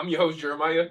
I'm your host, Jeremiah.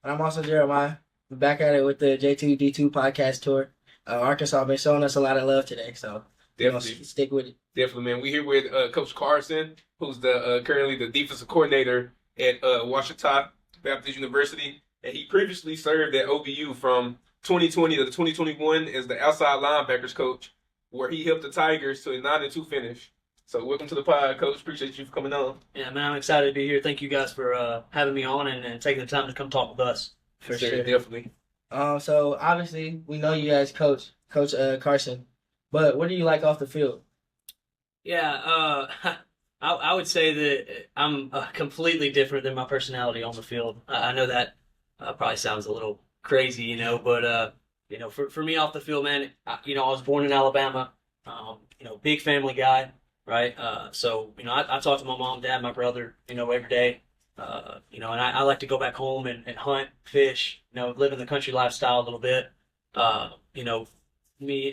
And I'm also Jeremiah. We're back at it with the J2D2 podcast tour. Arkansas been showing us a lot of love today, so Definitely. stick with it. Definitely, man. We're here with Coach Carson, who's the currently the defensive coordinator at Ouachita Baptist University. And he previously served at OBU from 2020 to 2021 as the outside linebackers coach, where he helped the Tigers to a 9-2 finish. So welcome to the pod, Coach. Appreciate you for coming on. Yeah, man, I'm excited to be here. Thank you guys for having me on and taking the time to come talk with us. For sure, definitely. So obviously we know you as Coach Carson, but what do you like off the field? Yeah, I would say that I'm completely different than my personality on the field. I know that probably sounds a little crazy, but for me off the field, man, I was born in Alabama. Big family guy, right? So I talk to my mom, dad, my brother, every day. And I like to go back home and hunt, fish, live in the country lifestyle a little bit. I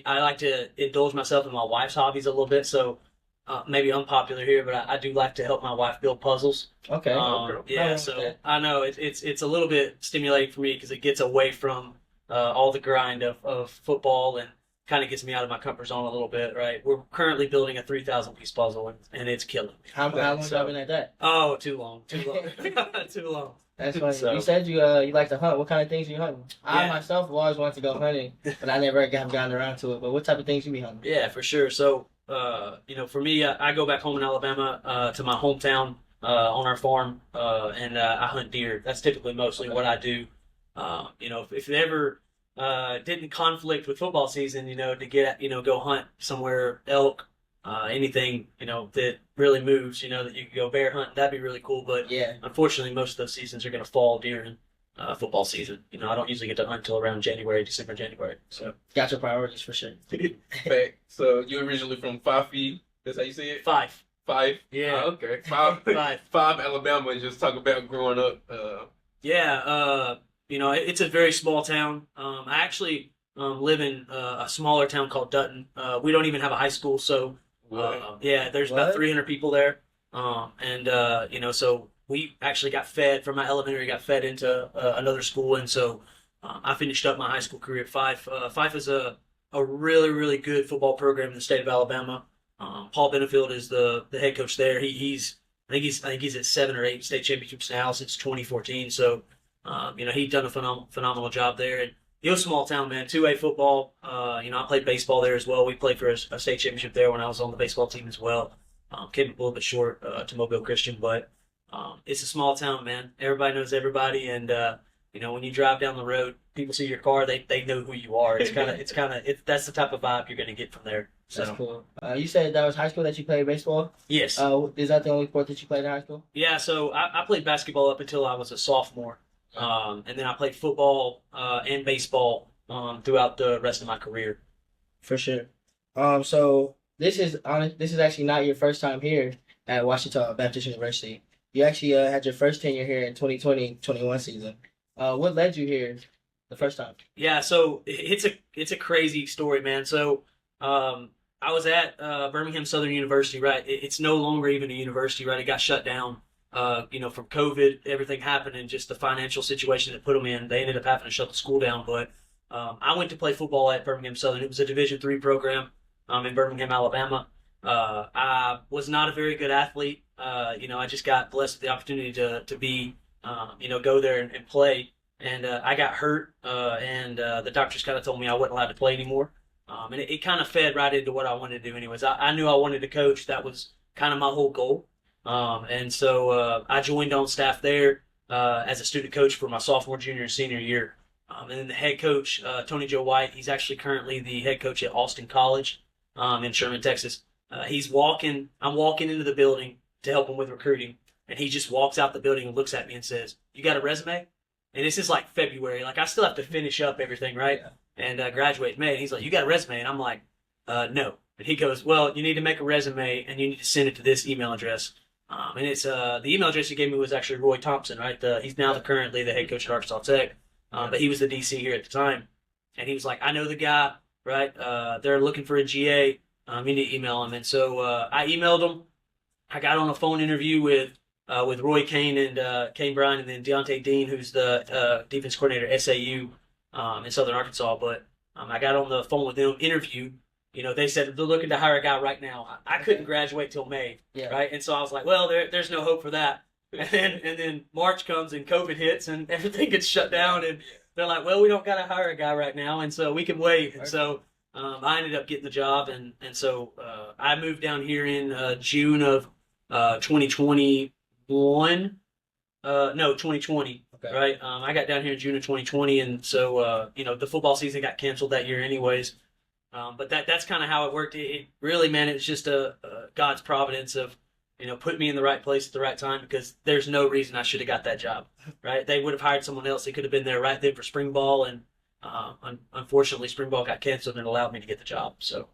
like to indulge myself in my wife's hobbies a little bit. So maybe unpopular here, but I do like to help my wife build puzzles. Okay. Yeah, so I know it's a little bit stimulating for me because it gets away from all the grind of football and kind of gets me out of my comfort zone a little bit, right? We're currently building a 3,000-piece puzzle, and it's killing me. How long have you been at that? Oh, too long. Too long. That's funny. So, you said you like to hunt. What kind of things are you hunting? Yeah. I myself have always wanted to go hunting, but I never have gotten around to it. But what type of things you be hunting? Yeah, for sure. So, for me, I go back home in Alabama to my hometown on our farm, and I hunt deer. That's typically mostly what I do. If it ever didn't conflict with football season, to get go hunt somewhere, elk, anything that really moves, that you can go bear hunt, that'd be really cool. But yeah, unfortunately, most of those seasons are going to fall during football season. I don't usually get to hunt until around December, January. So got your priorities for sure. Fact. So you're originally from 5 feet. That's how you say it? Five. Yeah. Okay. Five. Alabama. And just talk about growing up. It's a very small town. I actually live in a smaller town called Dutton. We don't even have a high school, so there's about 300 people there. So we actually got fed from my elementary, got fed into another school, and so I finished up my high school career at Fife. Fife is a really, really good football program in the state of Alabama. Paul Benefield is the head coach there. I think he's at 7 or 8 state championships now since 2014. So. He'd done a phenomenal job there. And it was a small town, man. 2A football. I played baseball there as well. We played for a state championship there when I was on the baseball team as well. Came a little bit short to Mobile Christian, but it's a small town, man. Everybody knows everybody, and when you drive down the road, people see your car, they know who you are. That's the type of vibe you're going to get from there. So. That's cool. You said that was high school that you played baseball? Yes. Is that the only sport that you played in high school? Yeah. So I played basketball up until I was a sophomore. And then I played football and baseball throughout the rest of my career. For sure. So this is actually not your first time here at Ouachita Baptist University. You actually had your first tenure here in 2020-21 season. What led you here the first time? Yeah, so it's a crazy story, man. So I was at Birmingham Southern University, right? It's no longer even a university, right? It got shut down. From COVID, everything happened, and just the financial situation that put them in, they ended up having to shut the school down. But I went to play football at Birmingham Southern. It was a Division III program in Birmingham, Alabama. I was not a very good athlete. I just got blessed with the opportunity to be, go there and play. And I got hurt, and the doctors kind of told me I wasn't allowed to play anymore. And it kind of fed right into what I wanted to do anyways. I knew I wanted to coach. That was kind of my whole goal. And so I joined on staff there as a student coach for my sophomore, junior, and senior year. And then the head coach, Tony Joe White, he's actually currently the head coach at Austin College in Sherman, Texas. I'm walking into the building to help him with recruiting, and he just walks out the building and looks at me and says, "You got a resume?" And this is like February. Like, I still have to finish up everything, right? Yeah. And graduate in May. And he's like, "You got a resume?" And I'm like, no. And he goes, "Well, you need to make a resume, and you need to send it to this email address." And it's the email address he gave me was actually Roy Thompson, right? He's now currently the head coach at Arkansas Tech, but he was the DC here at the time. And he was like, "I know the guy, right? They're looking for a GA. You need to email him." And so I emailed him. I got on a phone interview with with Roy Kane and Kane Bryan, and then Deontay Dean, who's the defense coordinator at SAU in Southern Arkansas. But I got on the phone with them, interviewed. They said they're looking to hire a guy right now. I couldn't graduate till May, right? And so I was like, well, there's no hope for that. And then March comes and COVID hits and everything gets shut down, and they're like, well, we don't got to hire a guy right now, and so we can wait. And so I ended up getting the job, and so I moved down here in June of 2021. No, 2020. Okay. Right. I got down here in June of 2020, and so the football season got canceled that year, anyways. But that's kind of how it worked. It really, man, it was just a God's providence of put me in the right place at the right time, because there's no reason I should have got that job. Right. They would have hired someone else. They could have been there right then for spring ball, and unfortunately, spring ball got canceled and allowed me to get the job. So,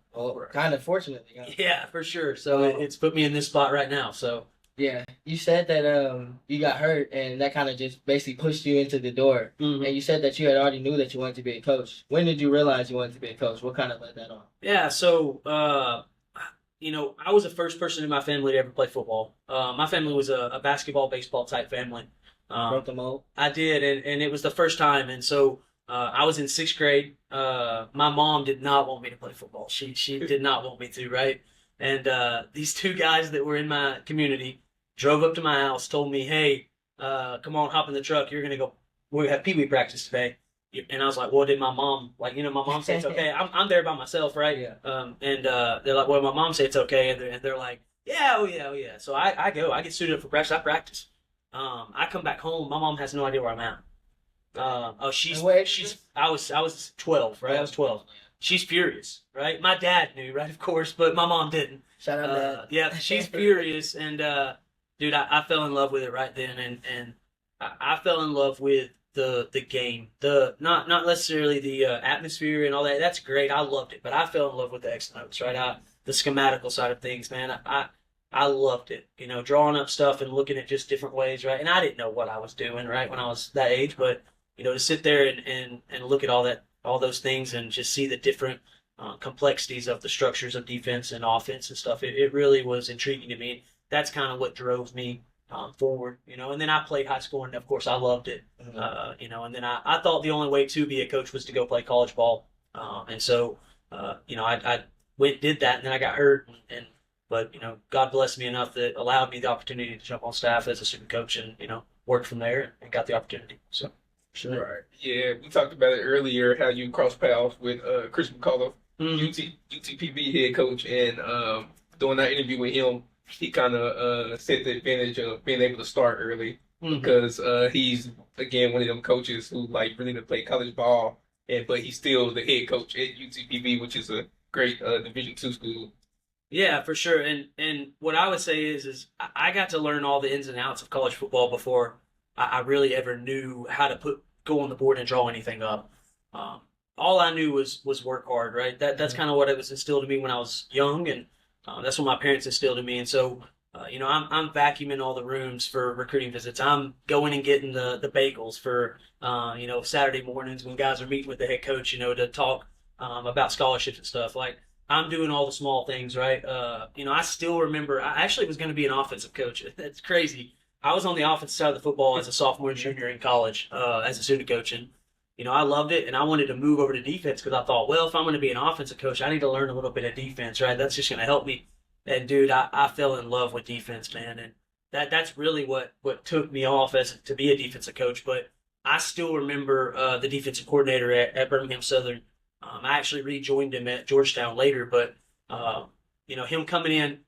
kind of fortunately. Yeah, for sure. So it's put me in this spot right now. So. Yeah, you said that you got hurt, and that kind of just basically pushed you into the door. Mm-hmm. And you said that you had already knew that you wanted to be a coach. When did you realize you wanted to be a coach? What kind of led that on? Yeah, so I was the first person in my family to ever play football. My family was a basketball, baseball type family. Broke the mold? I did, and it was the first time. And so I was in 6th grade. My mom did not want me to play football. She did not want me to, right? And these two guys that were in my community drove up to my house, told me, hey, come on, hop in the truck. You're going to go, we have pee-wee practice today. And I was like, well, did my mom, my mom said it's okay. I'm there by myself, right? Yeah. And they're like, well, my mom said it's okay. And they're like, yeah, oh yeah. So I go, I get suited up for practice. I practice. I come back home. My mom has no idea where I'm at. I was 12, right? I was 12. She's furious, right? My dad knew, right? Of course, but my mom didn't. Shout out Dad. Yeah, she's furious. And, dude, I fell in love with it right then, and I fell in love with the game, not necessarily the atmosphere and all that. That's great. I loved it, but I fell in love with the X notes, right? The schematical side of things, man. I loved it. Drawing up stuff and looking at just different ways, right? And I didn't know what I was doing, right, when I was that age, but to sit there and look at all those things and just see the different complexities of the structures of defense and offense and stuff, it really was intriguing to me. That's kind of what drove me forward, and then I played high school, and of course I loved it, and then I thought the only way to be a coach was to go play college ball, and so, I went did that, and then I got hurt, but God blessed me enough that allowed me the opportunity to jump on staff as a student coach, and worked from there and got the opportunity. So, sure. Right. Yeah, we talked about it earlier, how you crossed paths with Chris McCullough, UTPB head coach, and doing that interview with him, he kind of set the advantage of being able to start early, because he's, again, one of them coaches who really didn't play college ball, but he's still the head coach at UTPB, which is a great Division II school. Yeah, for sure. And what I would say is I got to learn all the ins and outs of college football before I really ever knew how to go on the board and draw anything up. All I knew was work hard, right? That's kind of what it was instilled in me when I was young, and that's what my parents instilled in me. And so, I'm vacuuming all the rooms for recruiting visits. I'm going and getting the bagels for, Saturday mornings when guys are meeting with the head coach, to talk about scholarships and stuff. Like, I'm doing all the small things, right? I still remember, I actually was going to be an offensive coach. That's crazy. I was on the offensive side of the football as a sophomore and junior in college as a student coach. And, I loved it, and I wanted to move over to defense because I thought, well, if I'm going to be an offensive coach, I need to learn a little bit of defense, right? That's just going to help me. And, dude, I fell in love with defense, man. And that's really what took me off to be a defensive coach. But I still remember the defensive coordinator at Birmingham Southern. I actually rejoined him at Georgetown later. But, him coming in,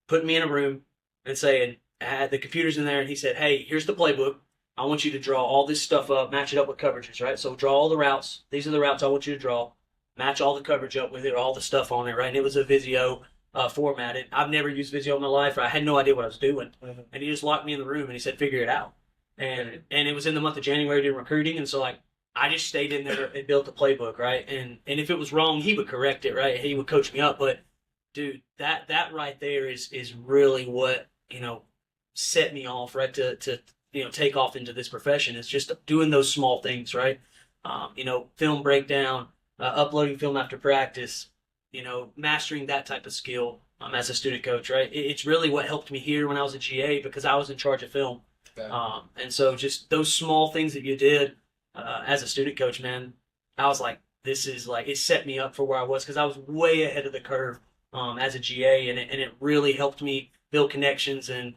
putting me in a room and saying, I had the computers in there, and he said, hey, here's the playbook. I want you to draw all this stuff up, match it up with coverages, right? So draw all the routes. These are the routes I want you to draw. Match all the coverage up with it, all the stuff on it, right? And it was a Visio formatted. I've never used Visio in my life. I had no idea what I was doing. Mm-hmm. And he just locked me in the room, and he said, figure it out. And it was in the month of January during recruiting, and so, I just stayed in there and built a playbook, right? And if it was wrong, he would correct it, right? He would coach me up. But, dude, that right there is really what, set me off, right, to take off into this profession. It's just doing those small things, right? Film breakdown, uploading film after practice, mastering that type of skill. as a student coach, right? It's really what helped me here when I was a GA because I was in charge of film. Okay. And so just those small things that you did as a student coach, man, I was like, this is like, it set me up for where I was because I was way ahead of the curve as a GA, and it really helped me build connections and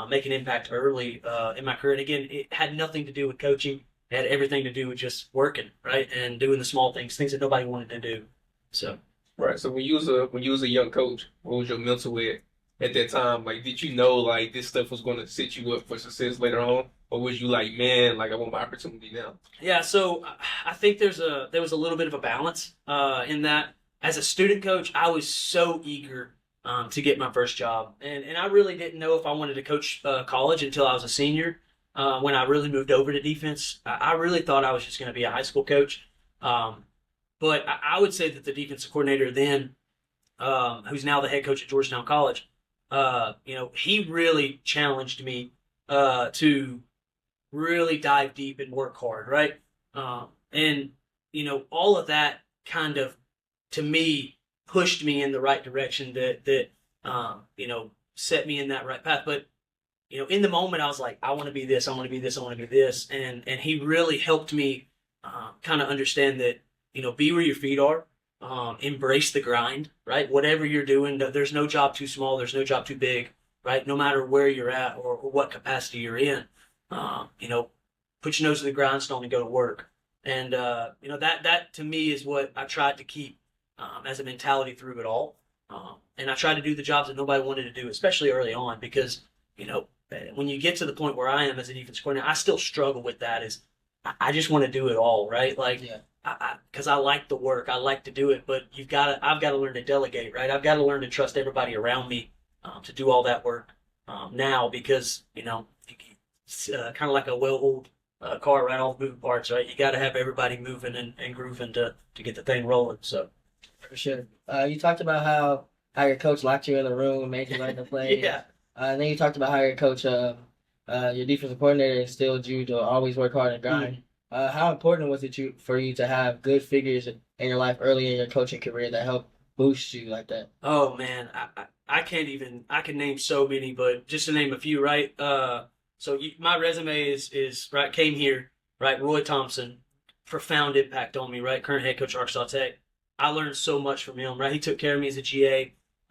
make an impact early in my career. And again, it had nothing to do with coaching. It had everything to do with just working, right, and doing the small things that nobody wanted to do. So. Right. So when you was a young coach, what was your mental at that time? Like, did you know like this stuff was going to set you up for success later on, or was you like, man, like I want my opportunity now? Yeah. So I think there was a little bit of a balance in that. As a student coach, I was so eager to get my first job, and I really didn't know if I wanted to coach college until I was a senior. When I really moved over to defense, I really thought I was just going to be a high school coach. But I would say that the defensive coordinator then, who's now the head coach at Georgetown College, he really challenged me to really dive deep and work hard, right? And all of that kind of, to me, pushed me in the right direction that set me in that right path. But in the moment, I was like, I want to be this, I want to be this, I want to be this, and he really helped me kind of understand that. Be where your feet are, embrace the grind, right? Whatever you're doing, there's no job too small, there's no job too big, right? No matter where you're at or what capacity you're in, put your nose to the grindstone and go to work. And, that to me is what I tried to keep as a mentality through it all. And I tried to do the jobs that nobody wanted to do, especially early on, because, when you get to the point where I am as a defense coordinator, I still struggle with that is I just want to do it all, right? Like, Yeah. Because I like the work, I like to do it, but I've got to learn to delegate, right? I've got to learn to trust everybody around me to do all that work now, because it's kind of like a well-oiled car, right? All the moving parts, right? You got to have everybody moving and grooving to get the thing rolling. So For sure. You talked about how your coach locked you in the room, made you learn to play. yeah, And then you talked about how your coach, your defensive coordinator, instilled you to always work hard and grind. How important was it for you to have good figures in your life early in your coaching career that helped boost you like that? Oh man, I can name so many, but just to name a few, right? My resume is right. Came here, right? Roy Thompson, profound impact on me, right? Current head coach Arkansas Tech. I learned so much from him, right? He took care of me as a GA, and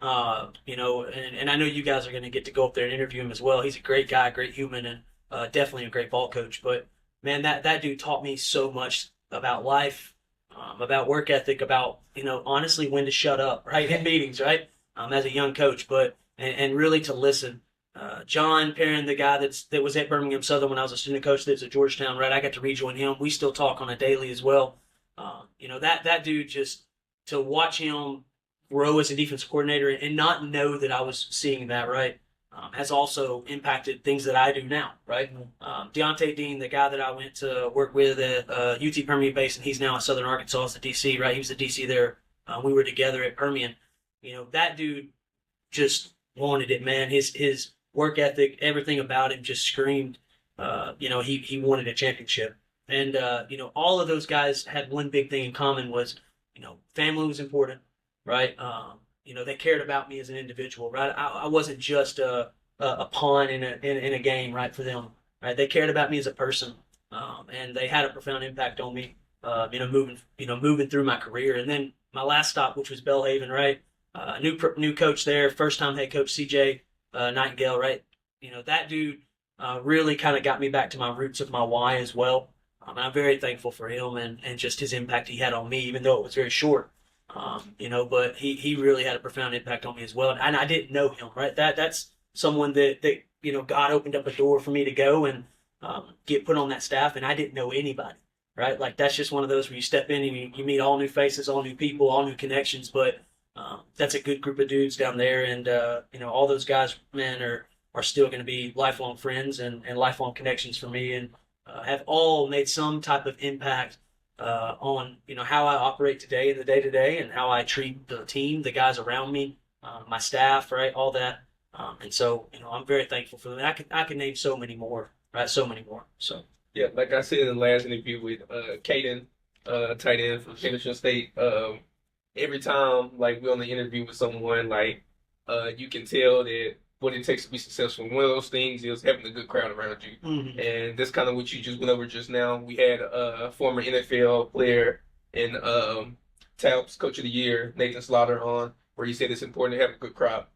I know you guys are going to get to go up there and interview him as well. He's a great guy, great human, and definitely a great ball coach. But man, that dude taught me so much about life, about work ethic, about honestly when to shut up, right, in meetings, right, as a young coach, but and really to listen. John Perrin, the guy that was at Birmingham Southern when I was a student coach, that's at Georgetown, right? I got to rejoin him. We still talk on a daily as well. That dude, just to watch him grow as a defensive coordinator and not know that I was seeing that, right, has also impacted things that I do now, right? Deontay Dean, the guy that I went to work with at UT Permian Basin, he's now at Southern Arkansas as the DC, right? He was the DC there. We were together at Permian. That dude just wanted it, man. His work ethic, everything about him just screamed, he wanted a championship. And, all of those guys had one big thing in common was, family was important, right? They cared about me as an individual, right? I wasn't just a pawn in a game, right, for them, right? They cared about me as a person, and they had a profound impact on me, moving through my career. And then my last stop, which was Belhaven, right? New coach there, first time head coach CJ Nightingale, right? That dude really kind of got me back to my roots of my why as well. And I'm very thankful for him and just his impact he had on me, even though it was very short. But he really had a profound impact on me as well. And I didn't know him, right? That's someone that God opened up a door for me to go and get put on that staff, and I didn't know anybody, right? Like, that's just one of those where you step in and you meet all new faces, all new people, all new connections. But that's a good group of dudes down there, and all those guys, man, are still going to be lifelong friends and lifelong connections for me, and have all made some type of impact on how I operate today in the day to day, and how I treat the team, the guys around me, my staff, right, all that. And so I'm very thankful for them. I can name so many more, right, so many more. So Yeah, like I said in the last interview with Caden, tight end from Henderson State, every time like we're on the interview with someone, like you can tell that what it takes to be successful. One of those things is having a good crowd around you. And that's kind of what you just went over just now. We had a former NFL player and TALP's Coach of the Year, Nathan Slaughter, on, where he said it's important to have a good crowd.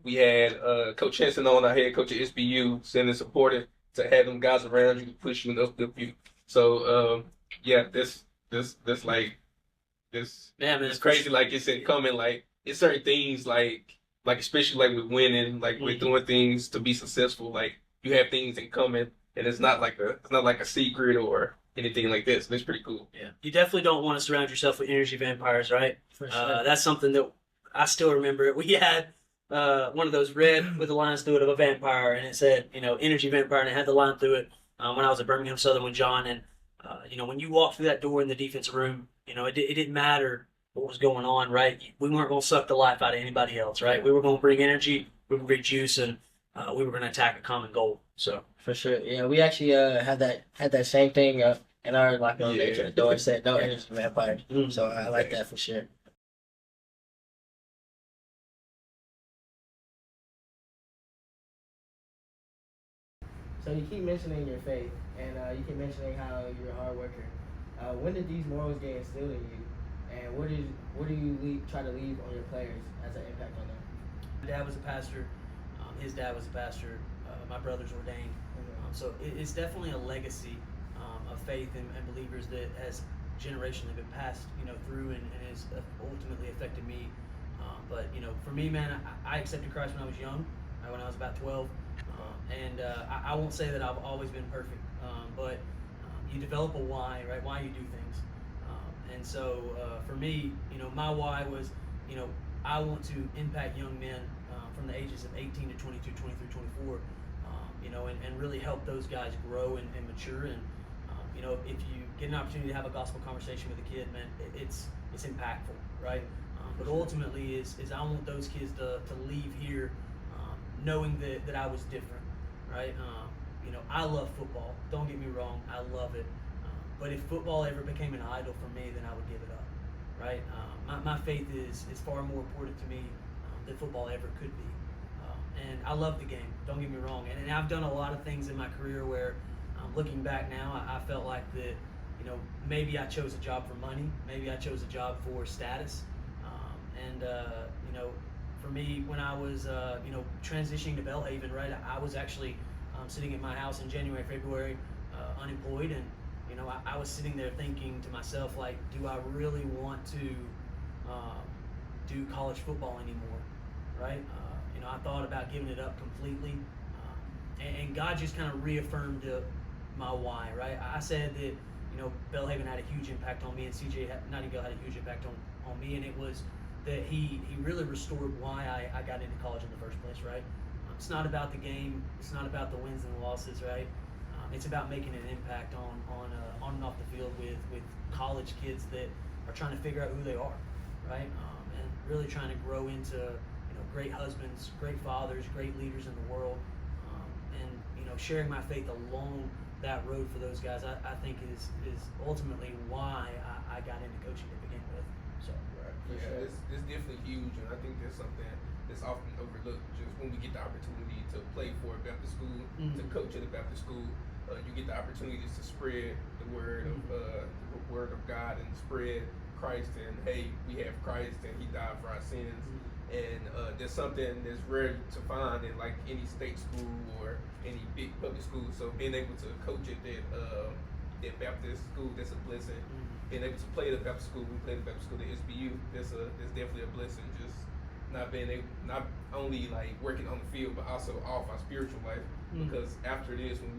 We had Coach Henson on, our head coach at SBU, saying it's important to have them guys around you to push you and uplift you. So yeah, this like this Yeah, man, it's crazy. Like it's coming. Like it's certain things like especially like with winning, like with doing things to be successful. Like you have things in common, and it's not like a secret or anything like this. That's pretty cool. Yeah, you definitely don't want to surround yourself with energy vampires, right? For sure. That's something that I still remember. We had one of those red with the lines through it of a vampire, and it said, energy vampire, and it had the line through it when I was at Birmingham Southern with John. And, when you walked through that door in the defensive room, it didn't matter what was going on, right? We weren't going to suck the life out of anybody else, right? We were going to bring energy, we were going to bring juice, and we were going to attack a common goal. So For sure. Yeah, we actually had that same thing in our locker room. Yeah. The door said no energy vampires. Mm. So I like that for sure. So you keep mentioning your faith, and you keep mentioning how you're a hard worker. When did these morals get instilled in you, and what do you try to leave on your players as an impact on them? my dad was a pastor. His dad was a pastor. My brother's ordained. So it's definitely a legacy of faith and believers that has generationally been passed, through and has ultimately affected me. But for me, man, I accepted Christ when I was young, when I was about 12, and I won't say that I've always been perfect, but you develop a why, right? Why you do things, and so for me, my why was, I want to impact young men from the ages of 18 to 22, 23, 24. And really help those guys grow and mature. And if you get an opportunity to have a gospel conversation with a kid, man, it's impactful, right? But ultimately, is I want those kids to leave here knowing that I was different, right? I love football. Don't get me wrong, I love it. But if football ever became an idol for me, then I would give it up, right? My faith is far more important to me than football ever could be. And I love the game, don't get me wrong. And I've done a lot of things in my career where, looking back now, I felt like that, maybe I chose a job for money, maybe I chose a job for status. For me, when I was, transitioning to Belhaven, right, I was actually sitting at my house in January, February, unemployed. And, I was sitting there thinking to myself, like, do I really want to do college football anymore, right? I thought about giving it up completely, and God just kind of reaffirmed my why, right? I said that, Belhaven had a huge impact on me, and CJ Nightingale had a huge impact on me, and it was that he really restored why I got into college in the first place, right? It's not about the game, it's not about the wins and the losses, right? It's about making an impact on and off the field with college kids that are trying to figure out who they are, right? And really trying to grow into great husbands, great fathers, great leaders in the world, and sharing my faith along that road for those guys. I think is ultimately why I got into coaching to begin with. So Yeah, it's definitely huge, and I think that's something that's often overlooked. Just when we get the opportunity to play for a Baptist school, to coach at a Baptist school, you get the opportunities to spread the word of God and spread Christ. And hey, we have Christ, and He died for our sins. And there's something that's rare to find in like any state school or any big public school. So being able to coach at that Baptist school, that's a blessing. Being able to play at the Baptist school, we played at the Baptist school at SBU. That's definitely a blessing. Just not only like working on the field, but also off our spiritual life. Because after this, when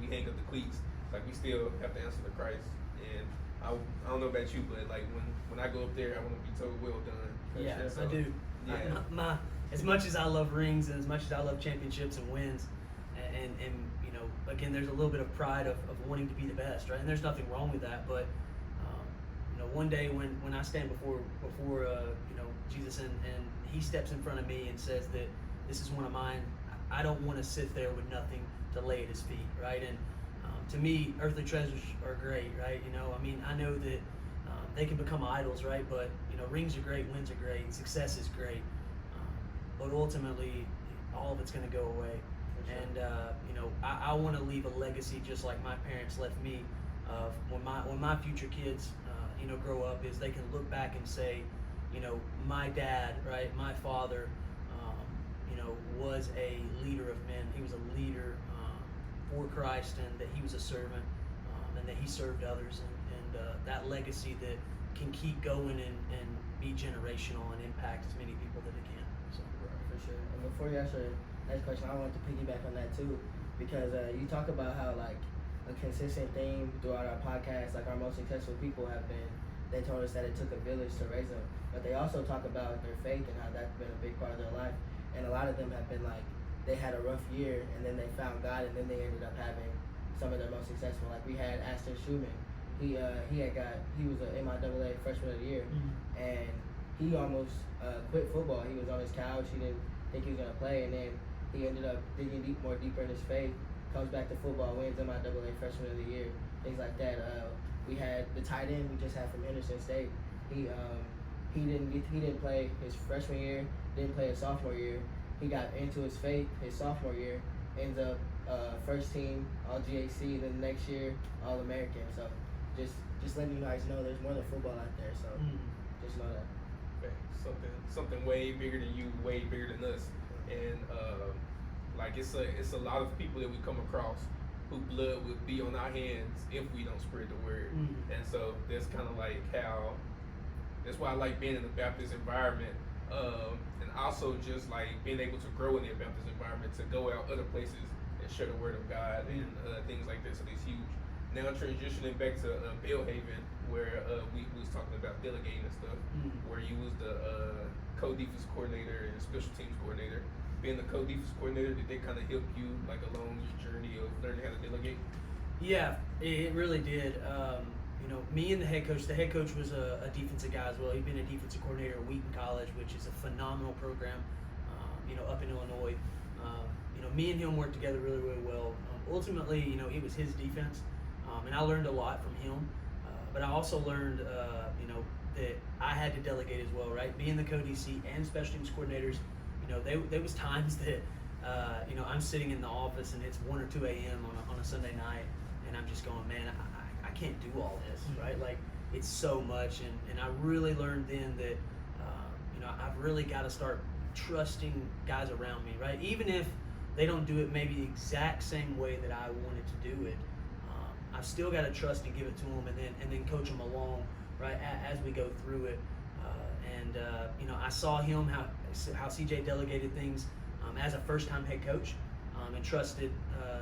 we hang up the cleats, like we still have to answer to Christ. And I don't know about you, but like when I go up there, I want to be told, "Well done." yeah, So, I do. Yeah. As much as I love rings and as much as I love championships and wins, and again, there's a little bit of pride of wanting to be the best, right? And there's nothing wrong with that, but one day when I stand before Jesus and He steps in front of me and says that this is one of mine, I don't want to sit there with nothing to lay at His feet, right? And to me, earthly treasures are great, right? I know that they can become idols, right? But rings are great, wins are great, success is great. but ultimately, all of it's going to go away. For sure. And you know, I want to leave a legacy just like my parents left me. Of when my future kids, you know, grow up, is they can look back and say, you know, my dad, right, my father, you know, was a leader of men. He was a leader for Christ, and that he was a servant, and that he served others, and that legacy that can keep going and be generational and impact as many people that it can. So. For sure. And before you answer the next question, I want to piggyback on that too, because you talk about how like a consistent theme throughout our podcast, like our most successful people have been, they told us that it took a village to raise them, but they also talk about their faith and how that's been a big part of their life. And a lot of them have been like, they had a rough year and then they found God, and then they ended up having some of their most successful. Like we had Aston Schumann. He was an MIAA freshman of the year, and he almost quit football. He was on his couch. He didn't think he was gonna play, and then he ended up digging deeper in his faith. Comes back to football, wins MIAA freshman of the year, things like that. We had the tight end we just had from Henderson State. He didn't play his freshman year, didn't play his sophomore year. He got into his faith his sophomore year, ends up first team All GAC, then the next year All American. So just letting you guys know there's more than football out there. So just know that. Okay. Something way bigger than you, way bigger than us, and like it's a lot of people that we come across who blood would be on our hands if we don't spread the word. And so that's kind of like how, that's why I like being in the Baptist environment, and also just like being able to grow in the Baptist environment, to go out other places and share the word of God and things like that. So it's huge. Now transitioning back to Belhaven, where we was talking about delegating and stuff, where you was the co-defense coordinator and special teams coordinator. Being the co-defense coordinator, did they kind of help you like along your journey of learning how to delegate? Yeah, it really did. You know, me and the head coach was a defensive guy as well. He'd been a defensive coordinator at Wheaton College, which is a phenomenal program, you know, up in Illinois. You know, me and him worked together really, really well. Ultimately, you know, it was his defense, and I learned a lot from him. But I also learned, you know, that I had to delegate as well, right? Being the co-DC and special teams coordinators, you know, there was times that, you know, I'm sitting in the office and it's 1 or 2 a.m. on a Sunday night, and I'm just going, man, I can't do all this, right? Like, it's so much, and I really learned then that, you know, I've really got to start trusting guys around me, right? Even if they don't do it maybe the exact same way that I wanted to do it, I've still got to trust and give it to them, and then coach them along, right, as we go through it. You know, I saw him how CJ delegated things as a first-time head coach, and trusted,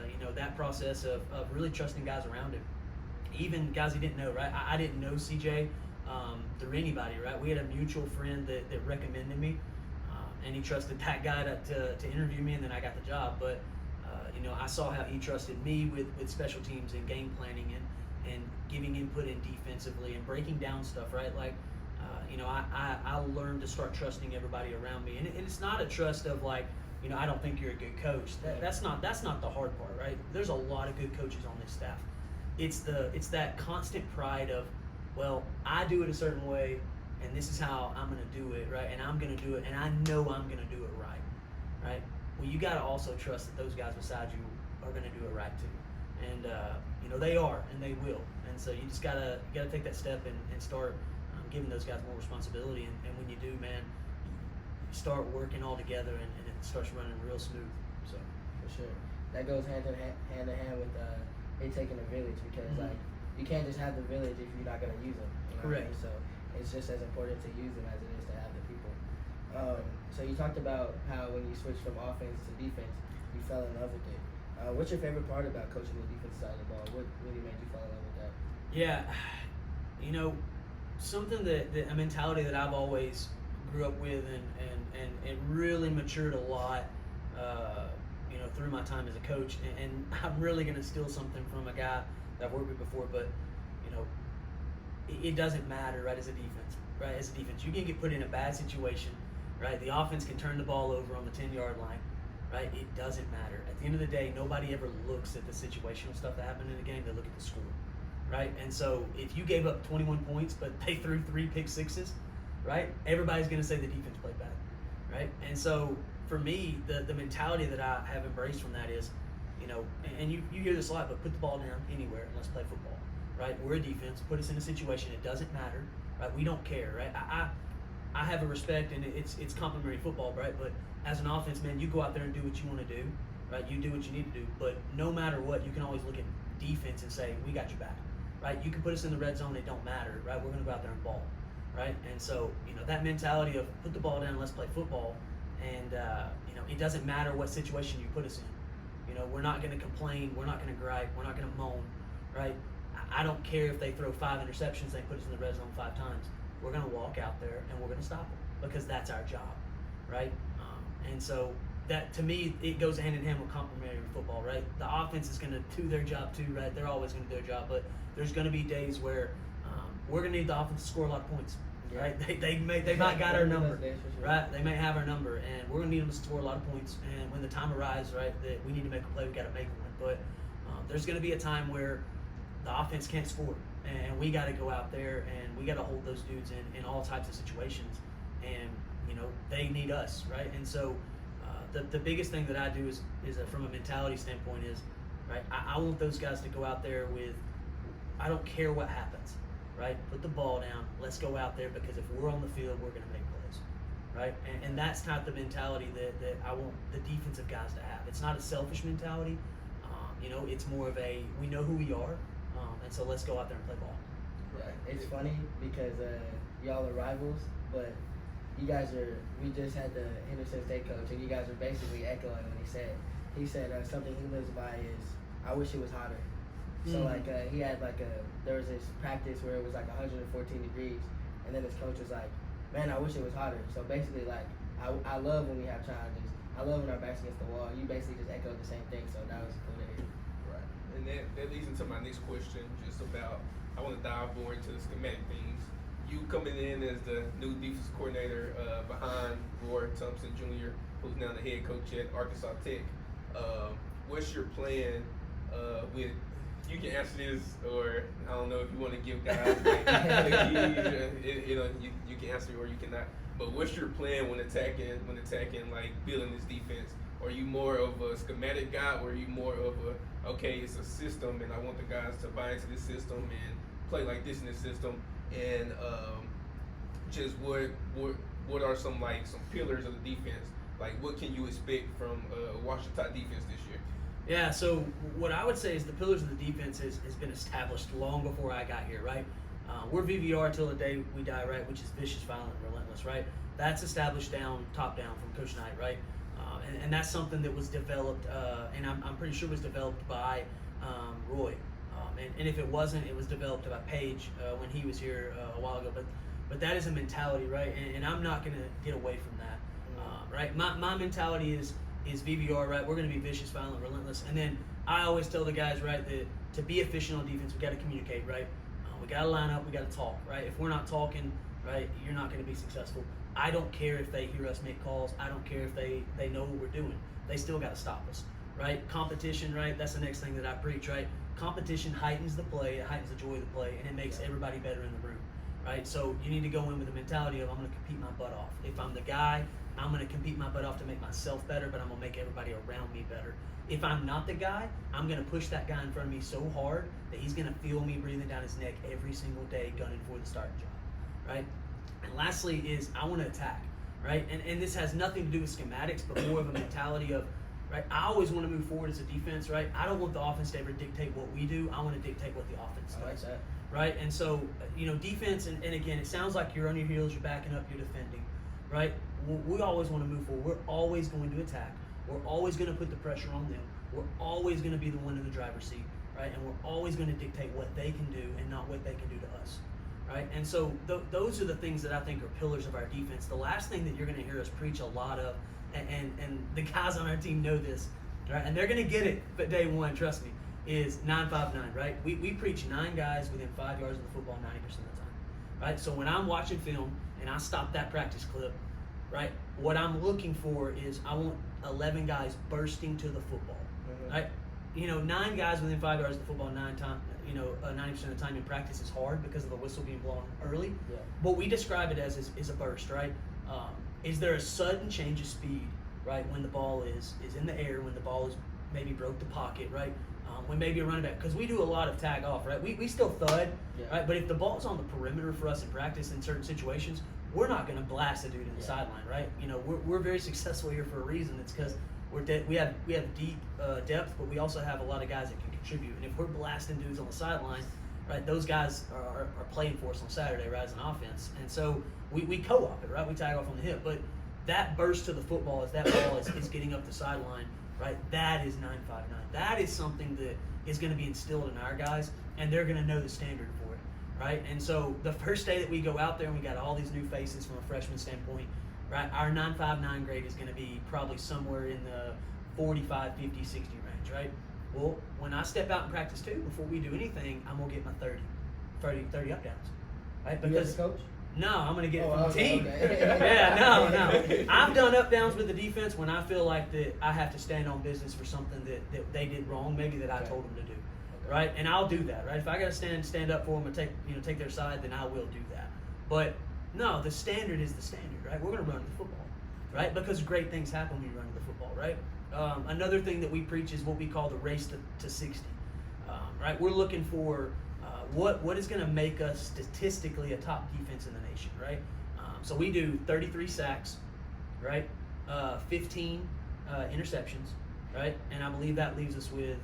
you know, that process of really trusting guys around him, even guys he didn't know, right? I didn't know CJ through anybody, right? We had a mutual friend that recommended me, and he trusted that guy to interview me, and then I got the job. But you know, I saw how he trusted me with special teams and game planning and giving input in defensively and breaking down stuff, right? Like, you know, I learned to start trusting everybody around me, and it's not a trust of like, you know, I don't think you're a good coach. That's not the hard part, right? There's a lot of good coaches on this staff. It's that constant pride of, well, I do it a certain way, and this is how I'm going to do it, right? And I'm going to do it, and I know I'm going to do it right, right? Well, you got to also trust that those guys beside you are going to do it right too, and you know, they are, and they will. And so you just gotta take that step and start giving those guys more responsibility. And when you do, man, you start working all together, and it starts running real smooth. So for sure, that goes hand in hand with it taking a village, because like you can't just have the village if you're not gonna use them. You know correct. What I mean? So it's just as important to use them as it is to have the people. So you talked about how when you switched from offense to defense, you fell in love with it. What's your favorite part about coaching the defense side of the ball? What really made you fall in love with that? Yeah, you know, something that a mentality that I've always grew up with and really matured a lot, you know, through my time as a coach. And I'm really going to steal something from a guy that I've worked with before, but, you know, it doesn't matter, right, as a defense, right? As a defense, you can get put in a bad situation, right? The offense can turn the ball over on the 10-yard line, right? It doesn't matter. At the end of the day, nobody ever looks at the situational stuff that happened in the game. They look at the score, right? And so if you gave up 21 points, but they threw 3 pick sixes, right? Everybody's going to say the defense played bad, right? And so for me, the mentality that I have embraced from that is, and you hear this a lot, but put the ball down anywhere and let's play football, right? We're a defense. Put us in a situation. It doesn't matter, right? We don't care, right? I have a respect, and it's complimentary football, right? But as an offense, man, you go out there and do what you want to do, right? You do what you need to do. But no matter what, you can always look at defense and say, we got your back, right? You can put us in the red zone. It don't matter, right? We're going to go out there and ball, right? And so, that mentality of put the ball down, let's play football. And, it doesn't matter what situation you put us in. We're not going to complain. We're not going to gripe. We're not going to moan, right? I don't care if they throw 5 interceptions, they put us in the red zone 5 times. We're going to walk out there and we're going to stop them because that's our job, right? And so that, to me, it goes hand in hand with complementary football, right? The offense is going to do their job too, right? They're always going to do their job, but there's going to be days where we're going to need the offense to score a lot of points, right? They might got our number, right? They may have our number, and we're going to need them to score a lot of points. And when the time arrives, right, that we need to make a play, we got to make one. But there's going to be a time where the offense can't score, and we got to go out there and we got to hold those dudes in all types of situations, and they need us, right? And so the biggest thing that I do is from a mentality standpoint is, right, I want those guys to go out there with, I don't care what happens, right? Put the ball down, let's go out there, because if we're on the field, we're going to make plays, right? And that's not the mentality that I want the defensive guys to have. It's not a selfish mentality. It's more of a, we know who we are, and so let's go out there and play ball. Right. It's funny because y'all are rivals, but you guys we just had the Henderson State coach, and you guys are basically echoing what he said something he lives by is, I wish it was hotter. So he had there was this practice where it was 114 degrees, and then his coach was like, man, I wish it was hotter. So basically, I love when we have challenges. I love when our backs against the wall. You basically just echoed the same thing, so that was cool to hear. Right. And that leads into my next question, just about, I want to dive more into the schematic things. You coming in as the new defensive coordinator behind Roy Thompson Jr., who's now the head coach at Arkansas Tech. What's your plan with, you can answer this, or I don't know if you want to give guys the keys, you can answer or you cannot. But what's your plan when attacking building this defense? Are you more of a schematic guy, or are you more of a, okay, it's a system and I want the guys to buy into this system and play like this in this system? And just what are some pillars of the defense? What can you expect from Ouachita defense this year? Yeah, so what I would say is the pillars of the defense has been established long before I got here, right? We're VVR till the day we die, right? Which is vicious, violent, relentless, right? That's established top down from Coach Knight, right? And that's something that was developed, and I'm pretty sure was developed by Roy. And if it wasn't, it was developed by Paige when he was here a while ago. But that is a mentality, right? And I'm not going to get away from that, right? My mentality is VVR, right? We're going to be vicious, violent, relentless. And then I always tell the guys, right, that to be efficient on defense, we got to communicate, right? We got to line up, we got to talk, right? If we're not talking, right, you're not going to be successful. I don't care if they hear us make calls. I don't care if they know what we're doing. They still got to stop us, right? Competition, right? That's the next thing that I preach, right? Competition heightens the play, it heightens the joy of the play, and it makes everybody better in the room, right? So you need to go in with the mentality of, I'm going to compete my butt off. If I'm the guy, I'm going to compete my butt off to make myself better, but I'm going to make everybody around me better. If I'm not the guy, I'm going to push that guy in front of me so hard that he's going to feel me breathing down his neck every single day gunning for the starting job, right? And lastly is I want to attack, right? And this has nothing to do with schematics, but more of a mentality of, right, I always want to move forward as a defense, right? I don't want the offense to ever dictate what we do. I want to dictate what the offense does. I like that. Right? And so, defense, and again, it sounds like you're on your heels, you're backing up, you're defending, right? We always want to move forward. We're always going to attack. We're always going to put the pressure on them. We're always going to be the one in the driver's seat, right? And we're always going to dictate what they can do and not what they can do to us, right? And so those are the things that I think are pillars of our defense. The last thing that you're going to hear us preach a lot of, and the guys on our team know this, right? And they're going to get it, but day one, trust me, is 9-5-9, right? We preach 9 guys within 5 yards of the football 90% of the time, right? So when I'm watching film and I stop that practice clip, right, what I'm looking for is I want 11 guys bursting to the football, right? 9 guys within 5 yards of the football 90% of the time in practice is hard because of the whistle being blown early. Yeah. What we describe it as is a burst, right? is there a sudden change of speed, right? When the ball is in the air, when the ball is maybe broke the pocket, right? When maybe a running back, because we do a lot of tag off, right? We still thud, right? But if the ball's on the perimeter for us in practice in certain situations, we're not going to blast a dude in the sideline, right? You know, we're very successful here for a reason. It's because we have deep depth, but we also have a lot of guys that can contribute. And if we're blasting dudes on the sideline, right, those guys are playing for us on Saturday, right, as an offense. And so we co-op it, right? We tag off on the hip. But that burst to the football, as that ball is getting up the sideline, right, that is 9-5-9. That is something that is going to be instilled in our guys, and they're going to know the standard for it, right? And so the first day that we go out there and we got all these new faces from a freshman standpoint, right, our 9-5-9 grade is going to be probably somewhere in the 45, 50, 60 range, right? Well, when I step out in practice too, before we do anything, I'm going to get my 30 up downs, right? Because coach? No, I'm going to get it from the team. Okay. Yeah, no. I've done up downs with the defense when I feel like that I have to stand on business for something that they did wrong, maybe that I told them to do, right? And I'll do that, right? If I got to stand up for them and take their side, then I will do that. But no, the standard is the standard, right? We're going to run the football, right? Because great things happen when you run the football, right? Another thing that we preach is what we call the race to 60, right? We're looking for what is going to make us statistically a top defense in the nation, right? So we do 33 sacks, right? 15 interceptions, right? And I believe that leaves us with,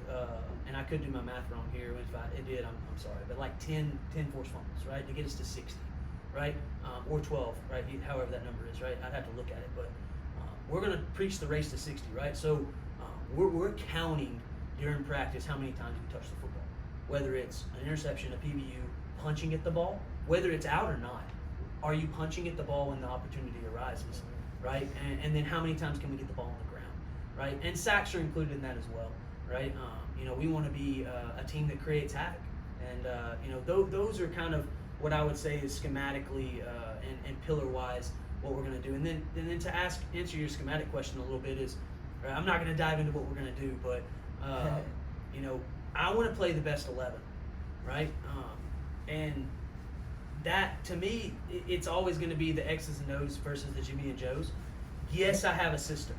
and I could do my math wrong here. If it did, I'm sorry, but like 10 forced fumbles, right? To get us to 60, right? Or 12, right? However that number is, right? I'd have to look at it, but we're going to preach the race to 60, right? So we're counting during practice how many times we touch the football. Whether it's an interception, a PBU, punching at the ball, whether it's out or not, are you punching at the ball when the opportunity arises, right? And then how many times can we get the ball on the ground, right? And sacks are included in that as well, right? You know, we want to be a team that creates havoc, and you know, those are kind of what I would say is schematically and pillar-wise what we're going to do. And then to answer your schematic question a little bit is, right, I'm not going to dive into what we're going to do, but you know, I want to play the best 11, right? And that, to me, it's always going to be the X's and O's versus the Jimmy and Joes. Yes, I have a system.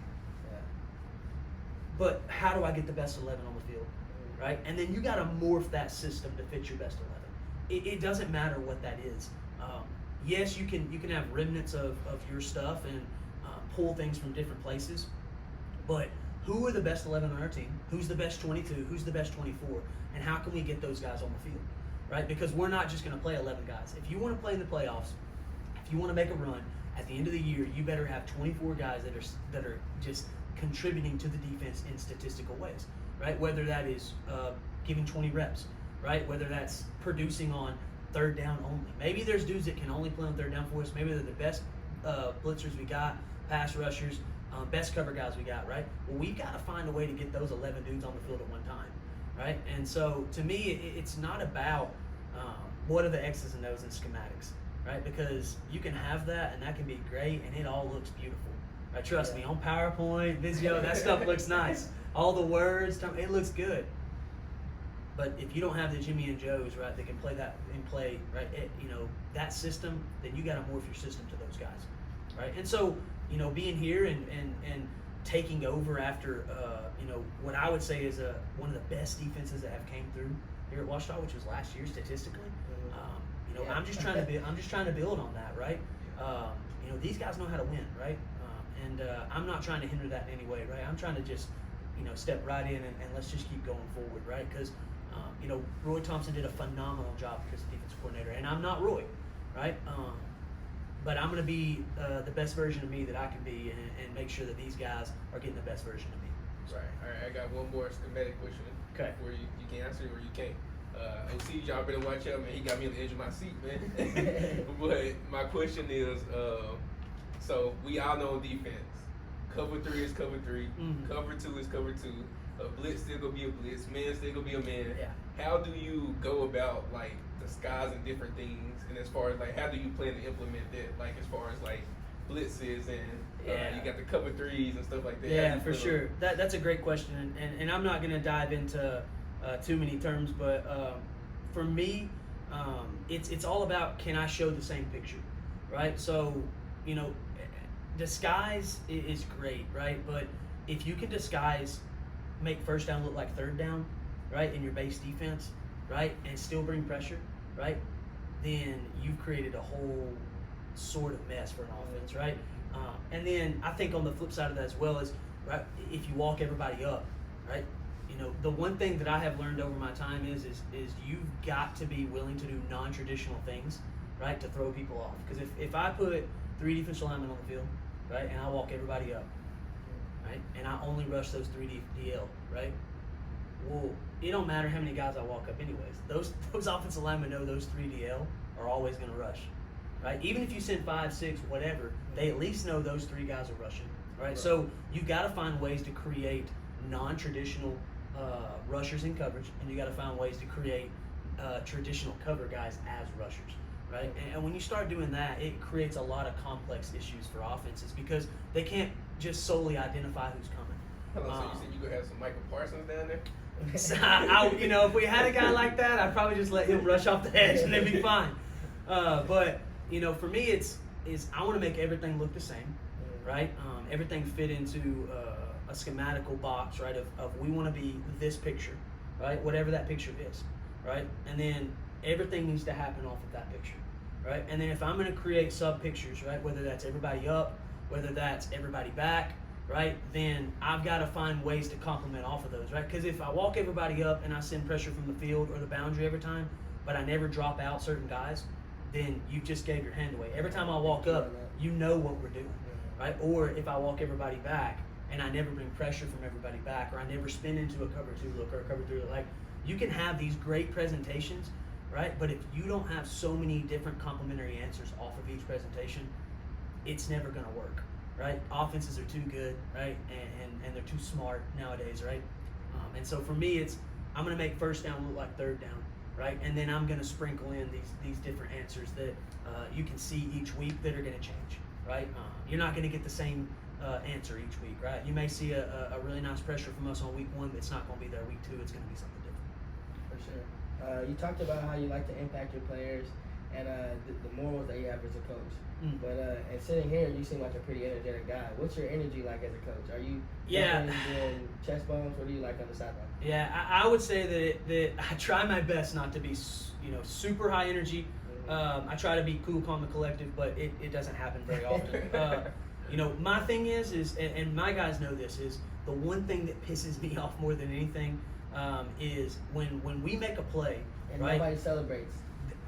But how do I get the best 11 on the field, right? And then you got to morph that system to fit your best 11. It doesn't matter what that is. Yes, you can have remnants of your stuff and pull things from different places, but who are the best 11 on our team? Who's the best 22? Who's the best 24? And how can we get those guys on the field, right? Because we're not just going to play 11 guys. If you want to play in the playoffs, if you want to make a run, at the end of the year, you better have 24 guys that are just contributing to the defense in statistical ways, right? Whether that is giving 20 reps, right? Whether that's producing on third down only. Maybe there's dudes that can only play on third down for us. Maybe they're the best blitzers we got, pass rushers, best cover guys we got, right? Well, we've got to find a way to get those 11 dudes on the field at one time, right? And so, to me, it's not about what are the X's and O's and schematics, right? Because you can have that, and that can be great, and it all looks beautiful, right? Trust me, on PowerPoint, Visio, that stuff looks nice. All the words, it looks good. But if you don't have the Jimmy and Joes, right, that can play that and play, right, you know, that system, then you got to morph your system to those guys, right? And so, you know, being here and taking over after, you know, what I would say is one of the best defenses that have came through here at Ouachita, which was last year statistically. You know, I'm just trying to build on that, right? You know, these guys know how to win, right? And I'm not trying to hinder that in any way, right? I'm trying to just, you know, step right in and let's just keep going forward, right? Because you know, Roy Thompson did a phenomenal job as defensive coordinator, and I'm not Roy, right? But I'm going to be the best version of me that I can be and make sure that these guys are getting the best version of me. Right. All right. I got one more schematic question. Okay. Where you can answer it or you can't. OC, y'all better watch out, man. He got me on the edge of my seat, man. But my question is, so we all know defense. Cover 3 is cover 3. Mm-hmm. Cover 2 is cover 2. A blitz still gonna be a blitz. Man still gonna be a man. Yeah. How do you go about like disguising different things, and as far as like how do you plan to implement that? Like as far as like blitzes and you got the cover 3s and stuff like that. Yeah, for sure. That's a great question, and I'm not gonna dive into too many terms, but for me, it's all about can I show the same picture, right? So you know, disguise is great, right? But if you can disguise, make first down look like third down, right, in your base defense, right, and still bring pressure, right, then you've created a whole sort of mess for an offense, right? And then I think on the flip side of that as well is, right, if you walk everybody up, right, you know, the one thing that I have learned over my time is you've got to be willing to do non-traditional things, right, to throw people off. Because if I put 3 defensive linemen on the field, right, and I walk everybody up, right, and I only rush those 3 DL, right, well, it don't matter how many guys I walk up anyways. Those offensive linemen know those 3 DL are always going to rush, right? Even if you send 5, 6, whatever, they at least know those 3 guys are rushing, right? So you got to find ways to create non-traditional rushers in coverage, and you got to find ways to create traditional cover guys as rushers, right? And when you start doing that, it creates a lot of complex issues for offenses because they can't just solely identify who's coming. Hello, so you said you could have some Michael Parsons down there? So you know, if we had a guy like that, I'd probably just let him rush off the edge and it'd be fine. But you know, for me, it's I want to make everything look the same, right? Everything fit into a schematical box, right? Of we want to be this picture, right? Whatever that picture is, right? And then everything needs to happen off of that picture, right? And then if I'm going to create sub pictures, right? Whether that's everybody up, whether that's everybody back, right, then I've got to find ways to complement off of those, right? Because if I walk everybody up and I send pressure from the field or the boundary every time, but I never drop out certain guys, then you just gave your hand away. Every time I walk up, you know what we're doing, right? Or if I walk everybody back and I never bring pressure from everybody back, or I never spin into a cover 2 look or a cover 3 look, like you can have these great presentations, right? But if you don't have so many different complementary answers off of each presentation, it's never going to work. Right, offenses are too good, right, and they're too smart nowadays, right, and so for me, I'm going to make first down look like third down, right, and then I'm going to sprinkle in these different answers that you can see each week that are going to change, right. You're not going to get the same answer each week, right. You may see a really nice pressure from us on week 1, but it's not going to be there week 2. It's going to be something different. For sure. You talked about how you like to impact your players and the morals that you have as a coach. But and sitting here, you seem like a pretty energetic guy. What's your energy like as a coach? Are you doing chest bumps? What do you like on the sideline? Yeah, I would say that I try my best not to be super high energy. I try to be cool, calm, and collective, but it doesn't happen very often. My thing is and my guys know this, is the one thing that pisses me off more than anything is when we make a play and right? Nobody celebrates.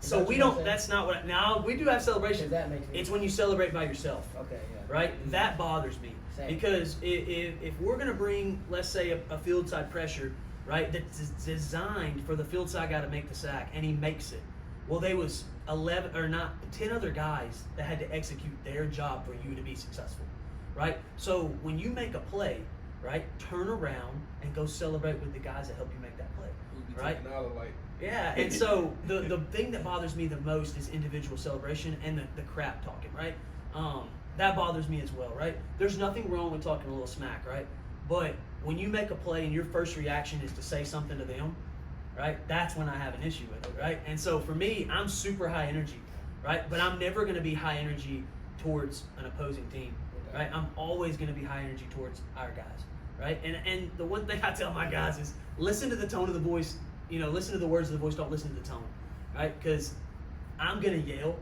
So we don't. That's not what. Now we do have celebrations. That makes me. It's when you celebrate by yourself. Okay. Yeah. Right. That bothers me. Same. Because if we're gonna bring, let's say, a field side pressure, right, that's designed for the field side guy to make the sack, and he makes it. Well, there was 10 other guys that had to execute their job for you to be successful, right? So when you make a play, right, turn around and go celebrate with the guys that help you make that play, right? Yeah, and so the thing that bothers me the most is individual celebration and the crap talking, right? That bothers me as well, right? There's nothing wrong with talking a little smack, right? But when you make a play and your first reaction is to say something to them, right? That's when I have an issue with it, right? And so for me, I'm super high energy, right? But I'm never going to be high energy towards an opposing team, right? I'm always going to be high energy towards our guys, right? And the one thing I tell my guys is listen to the tone of the voice. Listen to the words of the voice, don't listen to the tone, right? Because I'm going to yell,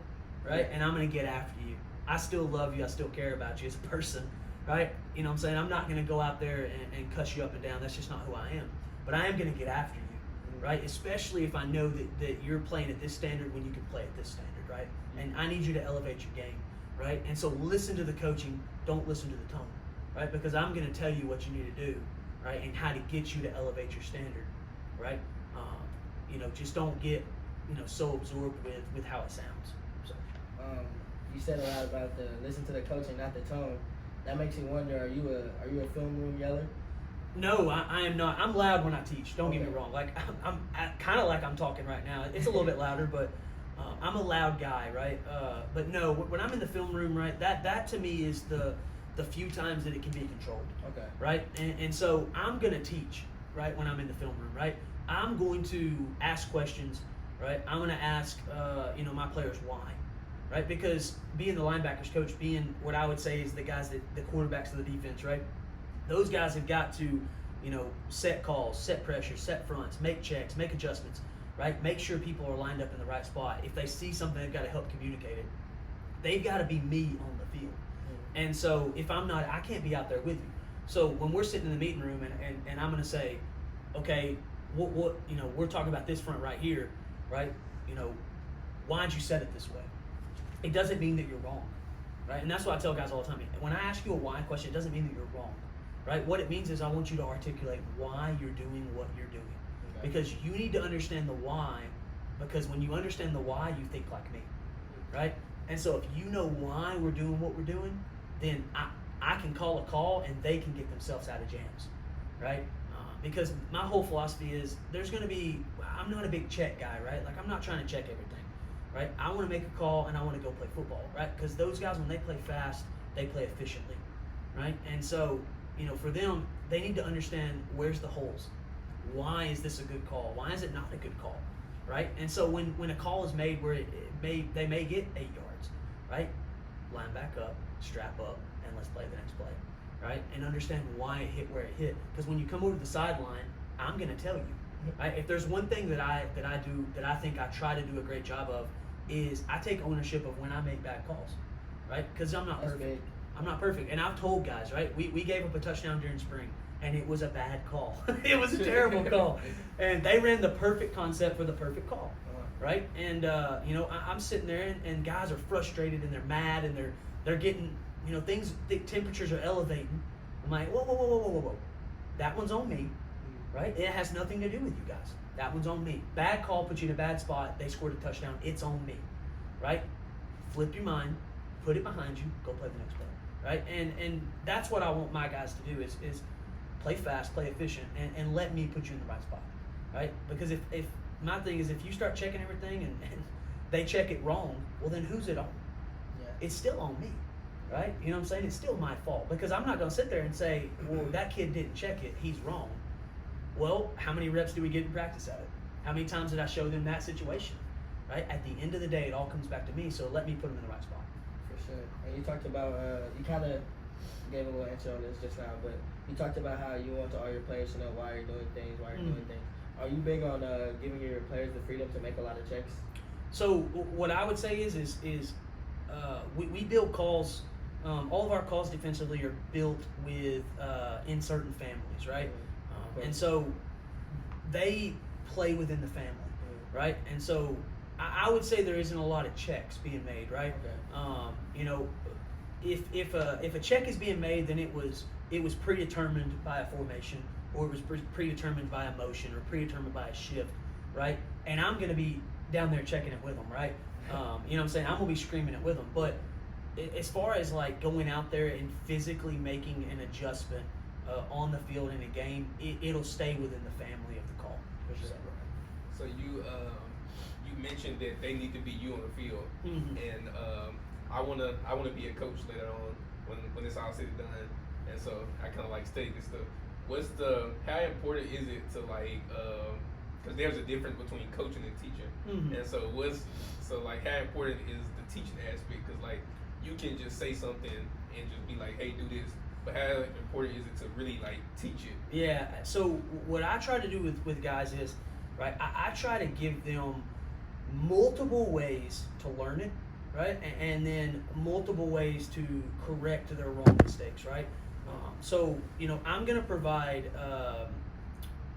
right? And I'm going to get after you. I still love you. I still care about you as a person, right? You know what I'm saying? I'm not going to go out there and cuss you up and down. That's just not who I am. But I am going to get after you, right? Especially if I know that you're playing at this standard when you can play at this standard, right? And I need you to elevate your game, right? And so listen to the coaching. Don't listen to the tone, right? Because I'm going to tell you what you need to do, right? And how to get you to elevate your standard, right? Just don't get, so absorbed with how it sounds. So. You said a lot about the listen to the coaching, not the tone. That makes me wonder: Are you a film room yeller? No, I am not. I'm loud when I teach. Don't get me wrong. Like I'm kind of like I'm talking right now. It's a little bit louder, but I'm a loud guy, right? But no, when I'm in the film room, right, that to me is the few times that it can be controlled. Okay. Right, and so I'm gonna teach, right, when I'm in the film room, right. I'm going to ask questions, right? I'm going to ask, my players why, right? Because being the linebackers coach, being what I would say is the guys that the quarterbacks of the defense, right? Those guys have got to, set calls, set pressure, set fronts, make checks, make adjustments, right? Make sure people are lined up in the right spot. If they see something, they've got to help communicate it. They've got to be me on the field. And so if I'm not, I can't be out there with you. So when we're sitting in the meeting room and I'm going to say, okay, what we're talking about this front right here, right? Why'd you set it this way? It doesn't mean that you're wrong, right? And that's what I tell guys all the time. When I ask you a why question, it doesn't mean that you're wrong, right? What it means is I want you to articulate why you're doing what you're doing. Okay. Because you need to understand the why, because when you understand the why, you think like me, right? And so if you know why we're doing what we're doing, then I can call a call and they can get themselves out of jams, right? Because my whole philosophy is I'm not a big check guy, right? Like I'm not trying to check everything, right? I want to make a call and I want to go play football, right? Because those guys, when they play fast, they play efficiently, right? And so, for them, they need to understand where's the holes. Why is this a good call? Why is it not a good call, right? And so when a call is made where they may get 8 yards, right? Line back up, strap up, and let's play the next play, right? And understand why it hit where it hit. Because when you come over to the sideline, I'm going to tell you, right? If there's one thing that I do that I think I try to do a great job of is I take ownership of when I make bad calls, right? Because I'm not perfect. I'm not perfect. And I've told guys, right? We gave up a touchdown during spring, and it was a bad call. It was a terrible call. And they ran the perfect concept for the perfect call, right? And, I'm sitting there, and guys are frustrated, and they're mad, and they're getting, the temperatures are elevating. I'm like, whoa. That one's on me, right? It has nothing to do with you guys. That one's on me. Bad call puts you in a bad spot. They scored a touchdown. It's on me, right? Flip your mind, put it behind you, go play the next play, right? And that's what I want my guys to do is play fast, play efficient, and let me put you in the right spot, right? Because if my thing is if you start checking everything and they check it wrong, well then who's it on? Yeah. It's still on me, right? You know what I'm saying? It's still my fault because I'm not going to sit there and say, well, that kid didn't check it, he's wrong. Well, how many reps do we get in practice at it? How many times did I show them that situation, right? At the end of the day, it all comes back to me, so let me put them in the right spot. For sure. And you talked about, you kind of gave a little answer on this just now, but you talked about how you want all your players to know why you're doing things, doing things. Are you big on giving your players the freedom to make a lot of checks? So what I would say is we build calls. All of our calls defensively are built with in certain families, right? And so they play within the family, right? And so I would say there isn't a lot of checks being made, right? Okay. If a check is being made, then it was predetermined by a formation, or it was predetermined by a motion, or predetermined by a shift, right? And I'm going to be down there checking it with them, right? You know what I'm saying? I'm going to be screaming it with them. But as far as like going out there and physically making an adjustment on the field in a game, it'll stay within the family of the call. So you mentioned that they need to be you on the field, and I wanna be a coach later on when it's all said and done, and so I kind of like study this stuff. How important is it to because there's a difference between coaching and teaching, and so how important is the teaching aspect? Because like you can just say something and just be like, hey, do this. But how important is it to really like teach it? Yeah. So what I try to do with guys is, right, I try to give them multiple ways to learn it, right, and then multiple ways to correct their wrong mistakes, right. So I'm gonna provide,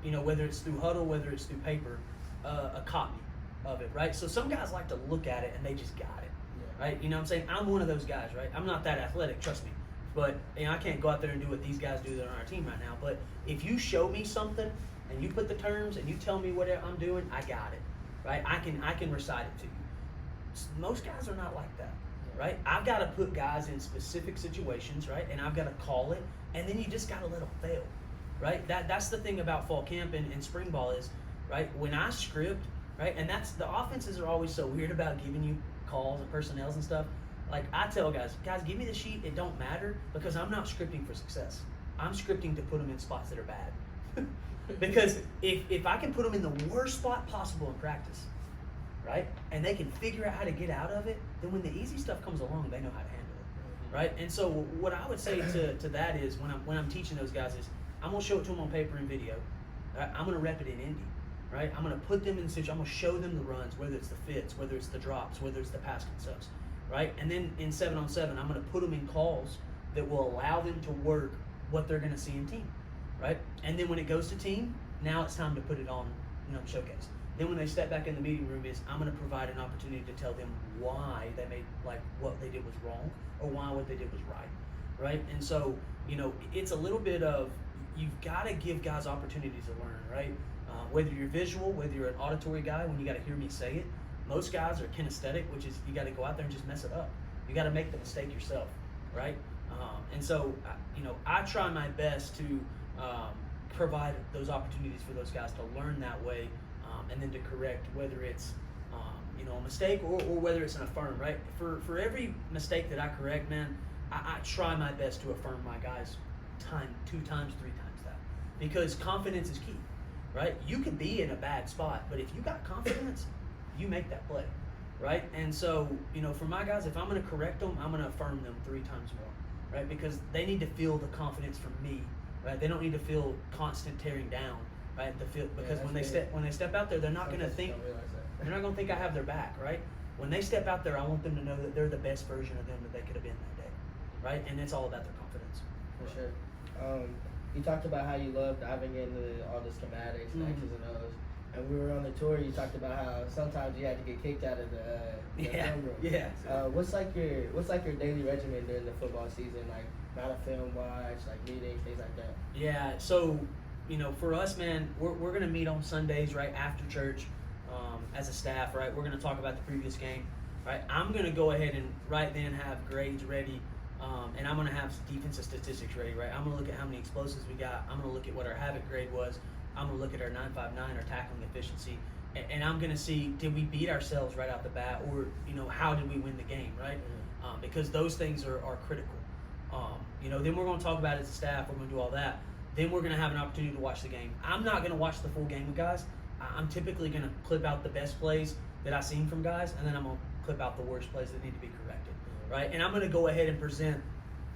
whether it's through huddle, whether it's through paper, a copy of it, right. So some guys like to look at it and they just got it, right. You know what I'm saying? I'm one of those guys, right. I'm not that athletic, trust me. But I can't go out there and do what these guys do that are on our team right now. But if you show me something and you put the terms and you tell me what I'm doing, I got it, right? I can recite it to you. Most guys are not like that, right? I've got to put guys in specific situations, right? And I've got to call it, and then you just got to let them fail, right? That's the thing about fall camp and spring ball is, right? When I script, right? And that's the offenses are always so weird about giving you calls and personnels and stuff. Like I tell guys, give me the sheet. It don't matter because I'm not scripting for success. I'm scripting to put them in spots that are bad. Because if I can put them in the worst spot possible in practice, right? And they can figure out how to get out of it, then when the easy stuff comes along, they know how to handle it, right? And so what I would say to that is when I'm teaching those guys is I'm gonna show it to them on paper and video. Right? I'm gonna rep it in Indy, right? I'm gonna put them in situation. I'm gonna show them the runs, whether it's the fits, whether it's the drops, whether it's the pass concepts, right? And then in 7-on-7, I'm gonna put them in calls that will allow them to work what they're gonna see in team, right? And then when it goes to team, now it's time to put it on, showcase. Then when they step back in the meeting room is I'm going to provide an opportunity to tell them why they made, like, what they did was wrong or why what they did was right? And so, it's a little bit of, you've got to give guys opportunities to learn, right? Whether you're visual, whether you're an auditory guy, when you got to hear me say it, most guys are kinesthetic, which is you got to go out there and just mess it up. You got to make the mistake yourself, right? And so, I try my best to provide those opportunities for those guys to learn that way, and then to correct whether it's a mistake or whether it's an affirm, right? For every mistake that I correct, man, I try my best to affirm my guys 2 times, 3 times that, because confidence is key, right? You could be in a bad spot, but if you got confidence, you make that play, right? And so, for my guys, if I'm going to correct them, I'm going to affirm them 3 times more, right? Because they need to feel the confidence from me, right? They don't need to feel constant tearing down, right? Because when they step out there, they're not going to think I have their back, right? When they step out there, I want them to know that they're the best version of them that they could have been that day, right? And it's all about their confidence. For sure. You talked about how you love diving into all the schematics, X's and O's. And we were on the tour. You talked about how sometimes you had to get kicked out of the film room. Yeah. What's like your daily regimen during the football season? Like not a film watch, like meetings, things like that. Yeah. So, for us, man, we're gonna meet on Sundays right after church, as a staff. Right. We're gonna talk about the previous game. Right. I'm gonna go ahead and right then have grades ready. And I'm gonna have defensive statistics ready. Right. I'm gonna look at how many explosives we got. I'm gonna look at what our havoc grade was. I'm going to look at our 9.59, our tackling efficiency, and I'm going to see, did we beat ourselves right out the bat, or, how did we win the game, right? Because those things are critical. Then we're going to talk about it as a staff. We're going to do all that. Then we're going to have an opportunity to watch the game. I'm not going to watch the full game with guys. I'm typically going to clip out the best plays that I've seen from guys, and then I'm going to clip out the worst plays that need to be corrected, right? And I'm going to go ahead and present,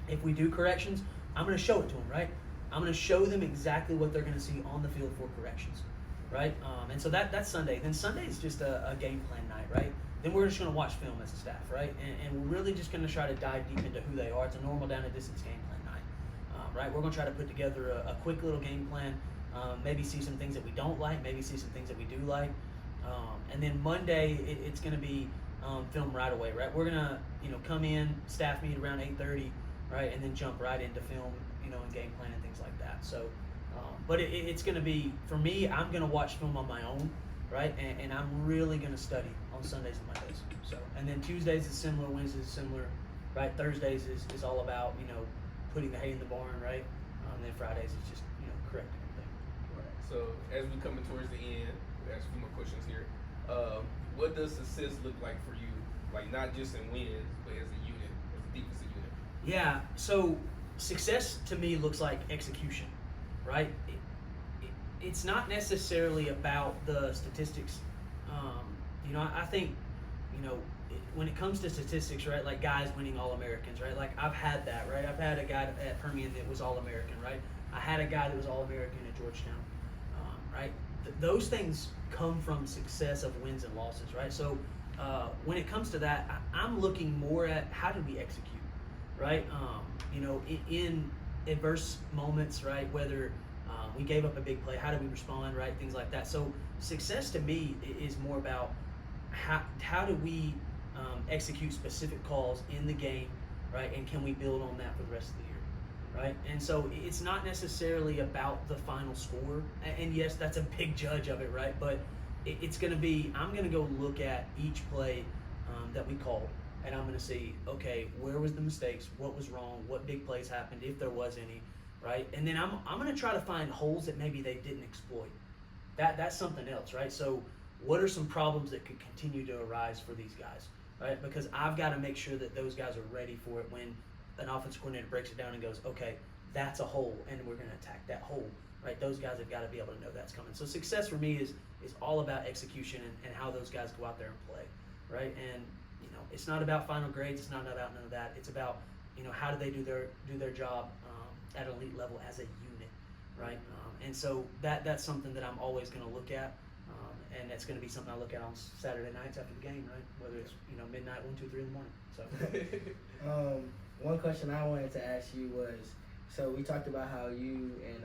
if we do corrections, I'm going to show it to them, right? I'm going to show them exactly what they're going to see on the field for corrections, right? And so that's Sunday. Then Sunday is just a game plan night, right? Then we're just going to watch film as a staff, right? And we're really just going to try to dive deep into who they are. It's a normal down and distance game plan night, right? We're going to try to put together a quick little game plan, maybe see some things that we don't like, maybe see some things that we do like. And then Monday, it's going to be film right away, right? We're going to, come in, staff meet around 8:30, right? And then jump right into film, and game plan and things like that. So, but it's going to be, for me, I'm going to watch film on my own, right? And I'm really going to study on Sundays and Mondays. So, and then Tuesdays is similar, Wednesdays is similar, right? Thursdays is all about, putting the hay in the barn, right? And then Fridays is just, correcting everything. Right. So, as we're coming towards the end, we have a few more questions here. What does success look like for you? Like, not just in wins, but as a unit, as a defensive unit? Yeah, so success to me looks like execution, right? It's not necessarily about the statistics. I think, when it comes to statistics, right, like guys winning All-Americans, right? Like I've had that, right? I've had a guy at Permian that was All-American, right? I had a guy that was All-American at Georgetown, right? Those things come from success of wins and losses, right? So when it comes to that, I'm looking more at how did we execute, right? In adverse moments, right? Whether we gave up a big play, how do we respond, right? Things like that. So success to me is more about how do we execute specific calls in the game, right? And can we build on that for the rest of the year, right? And so it's not necessarily about the final score. And yes, that's a big judge of it, right? But it's going to be, I'm going to go look at each play that we called. And I'm going to see, okay, where was the mistakes? What was wrong? What big plays happened, if there was any, right? And then I'm going to try to find holes that maybe they didn't exploit. That's something else, right? So what are some problems that could continue to arise for these guys, right? Because I've got to make sure that those guys are ready for it when an offensive coordinator breaks it down and goes, okay, that's a hole, and we're going to attack that hole. right? Those guys have got to be able to know that's coming. So success for me is all about execution and how those guys go out there and play, right? And it's not about final grades. It's not about none of that. It's about how do they do their job at elite level as a unit, right? And so that's something that I'm always going to look at, and that's going to be something I look at on Saturday nights after the game, right? Whether it's midnight, 1, 2, 3 in the morning. So one question I wanted to ask you was, so we talked about how you and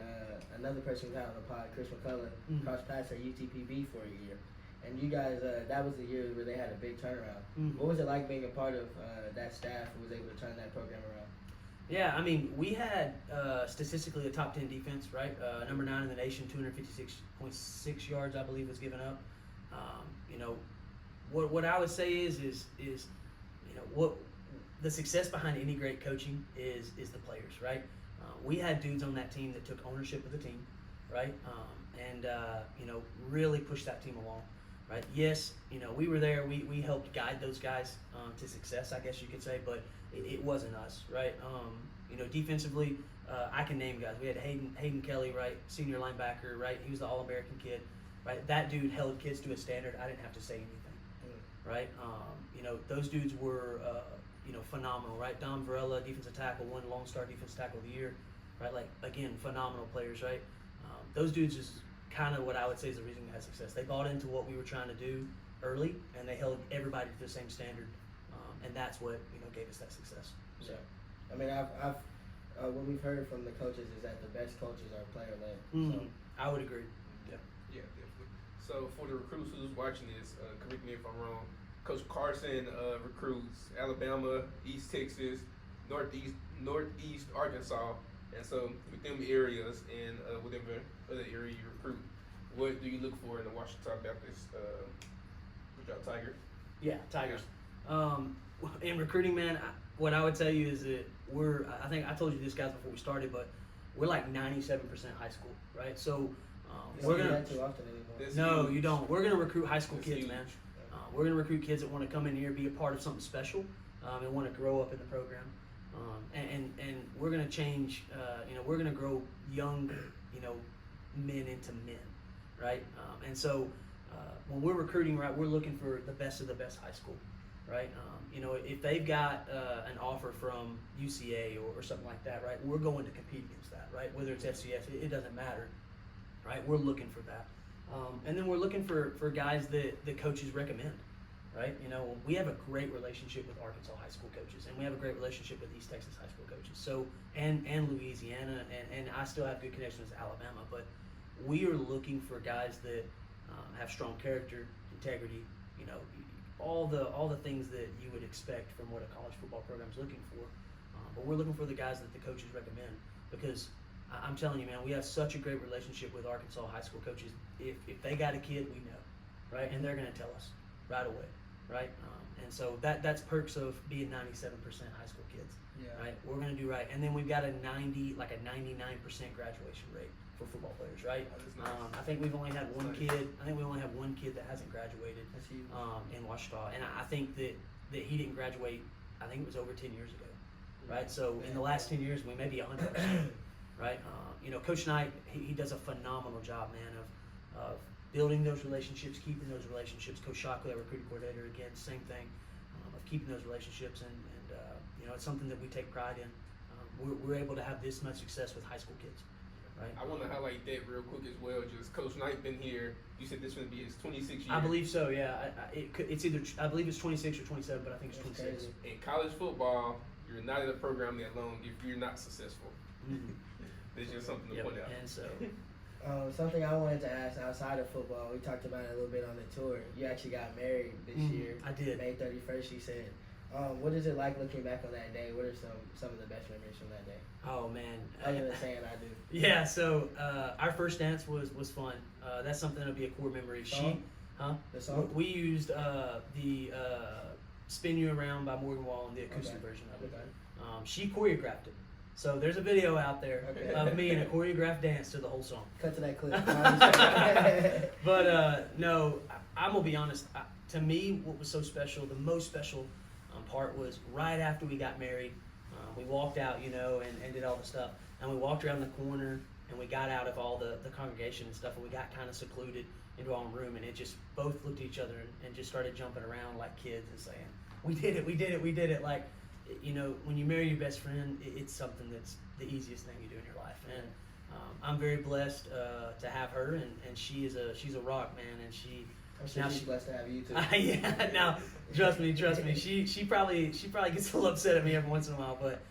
another person we had on the pod, Chris McCullough, crossed paths at UTPB for a year. And you guys, that was the year where they had a big turnaround. What was it like being a part of that staff who was able to turn that program around? Yeah, I mean, we had statistically a top 10 defense, right? Number 9 in the nation, 256.6 yards, I believe, was given up. What I would say is what the success behind any great coaching is the players, right? We had dudes on that team that took ownership of the team, right? And really pushed that team along. Right. Yes, we were there. We helped guide those guys to success, I guess you could say, but it wasn't us, right? Defensively, I can name guys. We had Hayden Kelly, right, senior linebacker, right? He was the All-American kid, right? That dude held kids to a standard. I didn't have to say anything, right? Those dudes were, phenomenal, right? Dom Varela, defensive tackle, won Lone Star Defensive Tackle of the Year, right? Like, again, phenomenal players, right? Those dudes is kind of what I would say is the reason we had success. They bought into what we were trying to do early, and they held everybody to the same standard, and that's what gave us that success. So, I mean, I've what we've heard from the coaches is that the best coaches are player led. So. I would agree. Yeah, definitely. So for the recruits who's watching this, correct me if I'm wrong. Coach Carson recruits Alabama, East Texas, Northeast Arkansas. And so with them areas and whatever other area you recruit, what do you look for in the Ouachita Baptist Tigers? Yeah, Tigers. In recruiting, man, what I would tell you is that I think I told you this, guys, before we started, but we're like 97% high school, right? So we're going that too often anymore. No, you don't. We're going to recruit high school kids, man. We're going to recruit kids that want to come in here, be a part of something special, and want to grow up in the program. And we're going to change, we're going to grow young, men into men, right? And so when we're recruiting, right, we're looking for the best of the best high school, right? If they've got an offer from UCA or something like that, right, we're going to compete against that, right? Whether it's FCS, it doesn't matter, right? We're looking for that. And then we're looking for guys that the coaches recommend. Right, we have a great relationship with Arkansas high school coaches, and we have a great relationship with East Texas high school coaches. So, and Louisiana, and I still have good connections with Alabama. But we are looking for guys that have strong character, integrity, all the things that you would expect from what a college football program is looking for. But we're looking for the guys that the coaches recommend, because I'm telling you, man, we have such a great relationship with Arkansas high school coaches. If they got a kid, we know, right, and they're going to tell us right away. Right, and so that's perks of being 97% high school kids. Yeah. Right, we're gonna do right, and then we've got a 99% graduation rate for football players. Right, nice. I think we've only had one kid. I think we only have one kid that hasn't graduated in Ouachita, and I think that he didn't graduate. I think it was over 10 years ago. Right, so in the last 10 years, we may be 100%. Right, Coach Knight, he does a phenomenal job, man, of building those relationships, keeping those relationships. Coach Shockley, our recruiting coordinator, again, same thing, of keeping those relationships, and it's something that we take pride in. We're able to have this much success with high school kids, right? I want to highlight that real quick as well. Just Coach Knight been here. You said this would be his 26th year. I believe so. Yeah, it's either I believe it's 26 or 27, but I think it's 26. In college football, you're not in a program that long if you're not successful. It's just something to point out. And so. Something I wanted to ask outside of football, we talked about it a little bit on the tour. You actually got married this year. I did. May 31st, you said. What is it like looking back on that day? What are some of the best memories from that day? Oh, man. Other than saying I do. Yeah, so our first dance was fun. That's something that'll be a core memory. The song? We used the Spin You Around by Morgan Wallen, the acoustic version of it. Okay. She choreographed it. So there's a video out there of me in a choreographed dance to the whole song. Cut to that clip. But no, I'm gonna be honest. To me, what was so special, the most special part was right after we got married. We walked out, and did all the stuff, and we walked around the corner, and we got out of all the congregation and stuff, and we got kind of secluded into our own room, and it just both looked at each other and just started jumping around like kids and saying, we did it, we did it, we did it. Like, you know, when you marry your best friend, it's something that's the easiest thing you do in your life. And I'm very blessed to have her, and she's a rock, man, and I'm sure she's blessed to have you too. yeah. Now, trust me. She probably gets a little upset at me every once in a while, but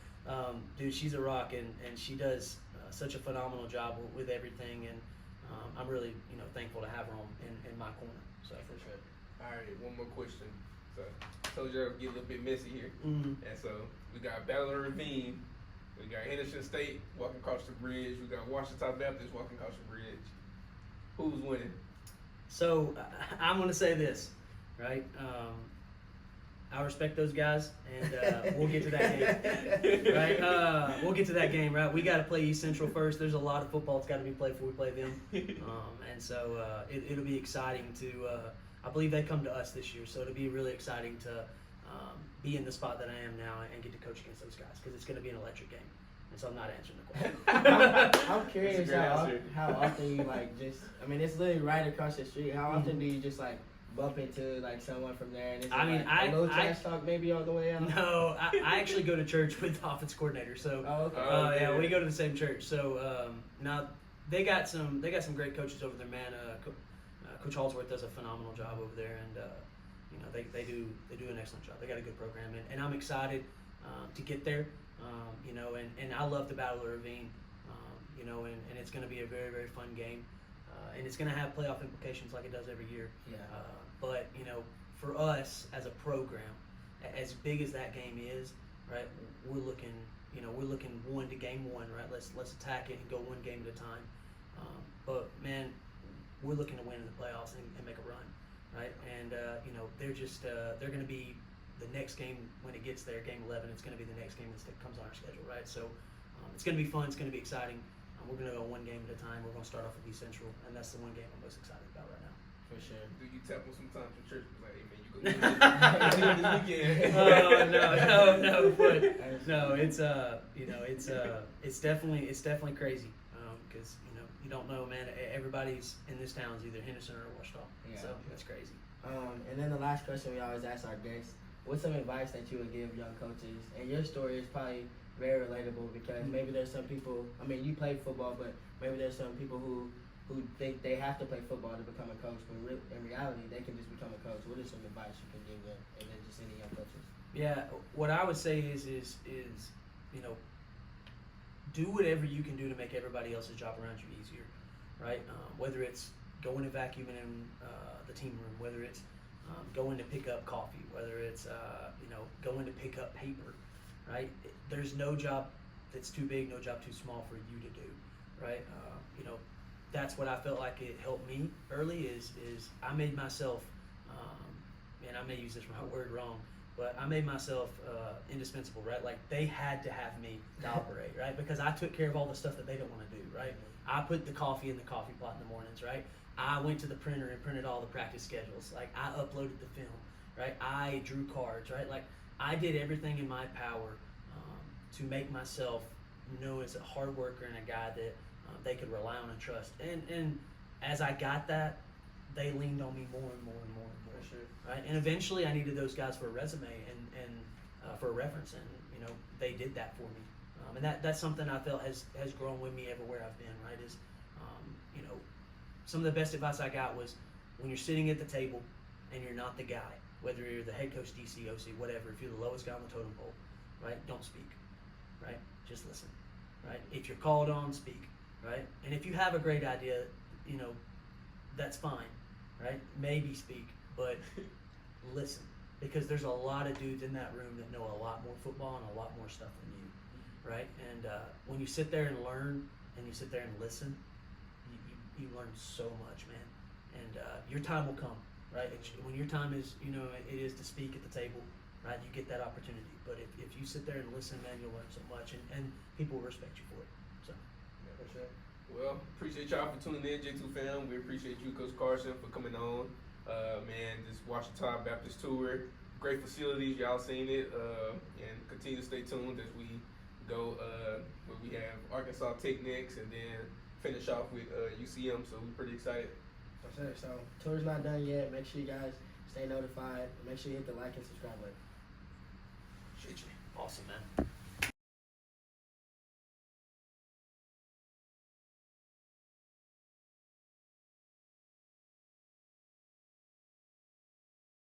dude, she's a rock, and she does such a phenomenal job with everything, and I'm really thankful to have her in my corner. So For sure. All right, one more question. So I told you I'll get a little bit messy here. Mhm. And so we got Battle of the Ravine, we got Henderson State walking across the bridge, we got Ouachita Baptist walking across the bridge. Who's winning? So I'm going to say this, right? I respect those guys, and we'll get to that game, right? We'll get to that game, right? We got to play East Central first. There's a lot of football that's got to be played before we play them, and so it'll be exciting to. I believe they come to us this year, so it'll be really exciting to be in the spot that I am now and get to coach against those guys because it's going to be an electric game. And so I'm not answering the question. I'm curious how often you it's literally right across the street. How often do you just bump into someone from there and it's a little trash talk maybe on the way out? No, I actually go to church with the offense coordinator. So okay. yeah, we go to the same church. So now they got some great coaches over there, man. Coach Halsworth does a phenomenal job over there, and they do an excellent job. They got a good program, and I'm excited to get there. And I love the Battle of the Ravine, and it's going to be a very, very fun game. And it's going to have playoff implications like it does every year. Yeah. But, for us as a program, as big as that game is, right, we're looking one to game one, right? Let's attack it and go one game at a time. But, man, we're looking to win in the playoffs and make a run, right? And, they're going to be the next game when it gets there, game 11, it's going to be the next game that comes on our schedule, right? So it's going to be fun. It's going to be exciting. We're going to go one game at a time. We're going to start off with East Central, and that's the one game I'm most excited about right now. For sure. Do you tap them sometimes in church? Like, hey, man, you go this weekend. No, but no, it's definitely crazy because you don't know, man. Everybody's in this town is either Henderson or Ouachita, so it's crazy. And then the last question we always ask our guests: what's some advice that you would give young coaches? And your story is probably very relatable because maybe there's some people. I mean, you play football, but maybe there's some people who think they have to play football to become a coach, but in reality, they can just become a coach. What is some advice you can give them, and then just any young coaches? Yeah, what I would say is do whatever you can do to make everybody else's job around you easier, right? Whether it's going and vacuuming in the team room, whether it's going to pick up coffee, whether it's going to pick up paper, right? There's no job that's too big, no job too small for you to do, right? That's what I felt like it helped me early is I made myself, and I may use this word wrong, but I made myself indispensable, right? Like they had to have me to operate, right? Because I took care of all the stuff that they don't want to do, right? I put the coffee in the coffee pot in the mornings, right? I went to the printer and printed all the practice schedules. Like I uploaded the film, right? I drew cards, right? Like I did everything in my power to make myself known as a hard worker and a guy that they could rely on and trust. And as I got that, they leaned on me more and more and more and more. For sure. Right? And eventually I needed those guys for a resume and for a reference, and they did that for me. And that's something I felt has grown with me everywhere I've been, right? Is some of the best advice I got was when you're sitting at the table and you're not the guy, whether you're the head coach, DC, OC, whatever, if you're the lowest guy on the totem pole, right? Don't speak, right? Just listen, right? If you're called on, speak, right? And if you have a great idea, that's fine, right? Maybe speak, but listen, because there's a lot of dudes in that room that know a lot more football and a lot more stuff than you, right? And when you sit there and learn and you sit there and listen, you learn so much, man. And your time will come, right? When your time is, it is to speak at the table, right? You get that opportunity. But if you sit there and listen, man, you'll learn so much, and people will respect you for it. So, yeah, for sure. Well, appreciate y'all for tuning in, J2 fam. We appreciate you, Coach Carson, for coming on. Man, this Ouachita Baptist tour, great facilities, y'all seen it, and continue to stay tuned as we go. Where we have Arkansas Tech next, and then finish off with UCM. So we're pretty excited. That's it. So tour's not done yet. Make sure you guys stay notified. Make sure you hit the like and subscribe button. Appreciate you. Awesome, man.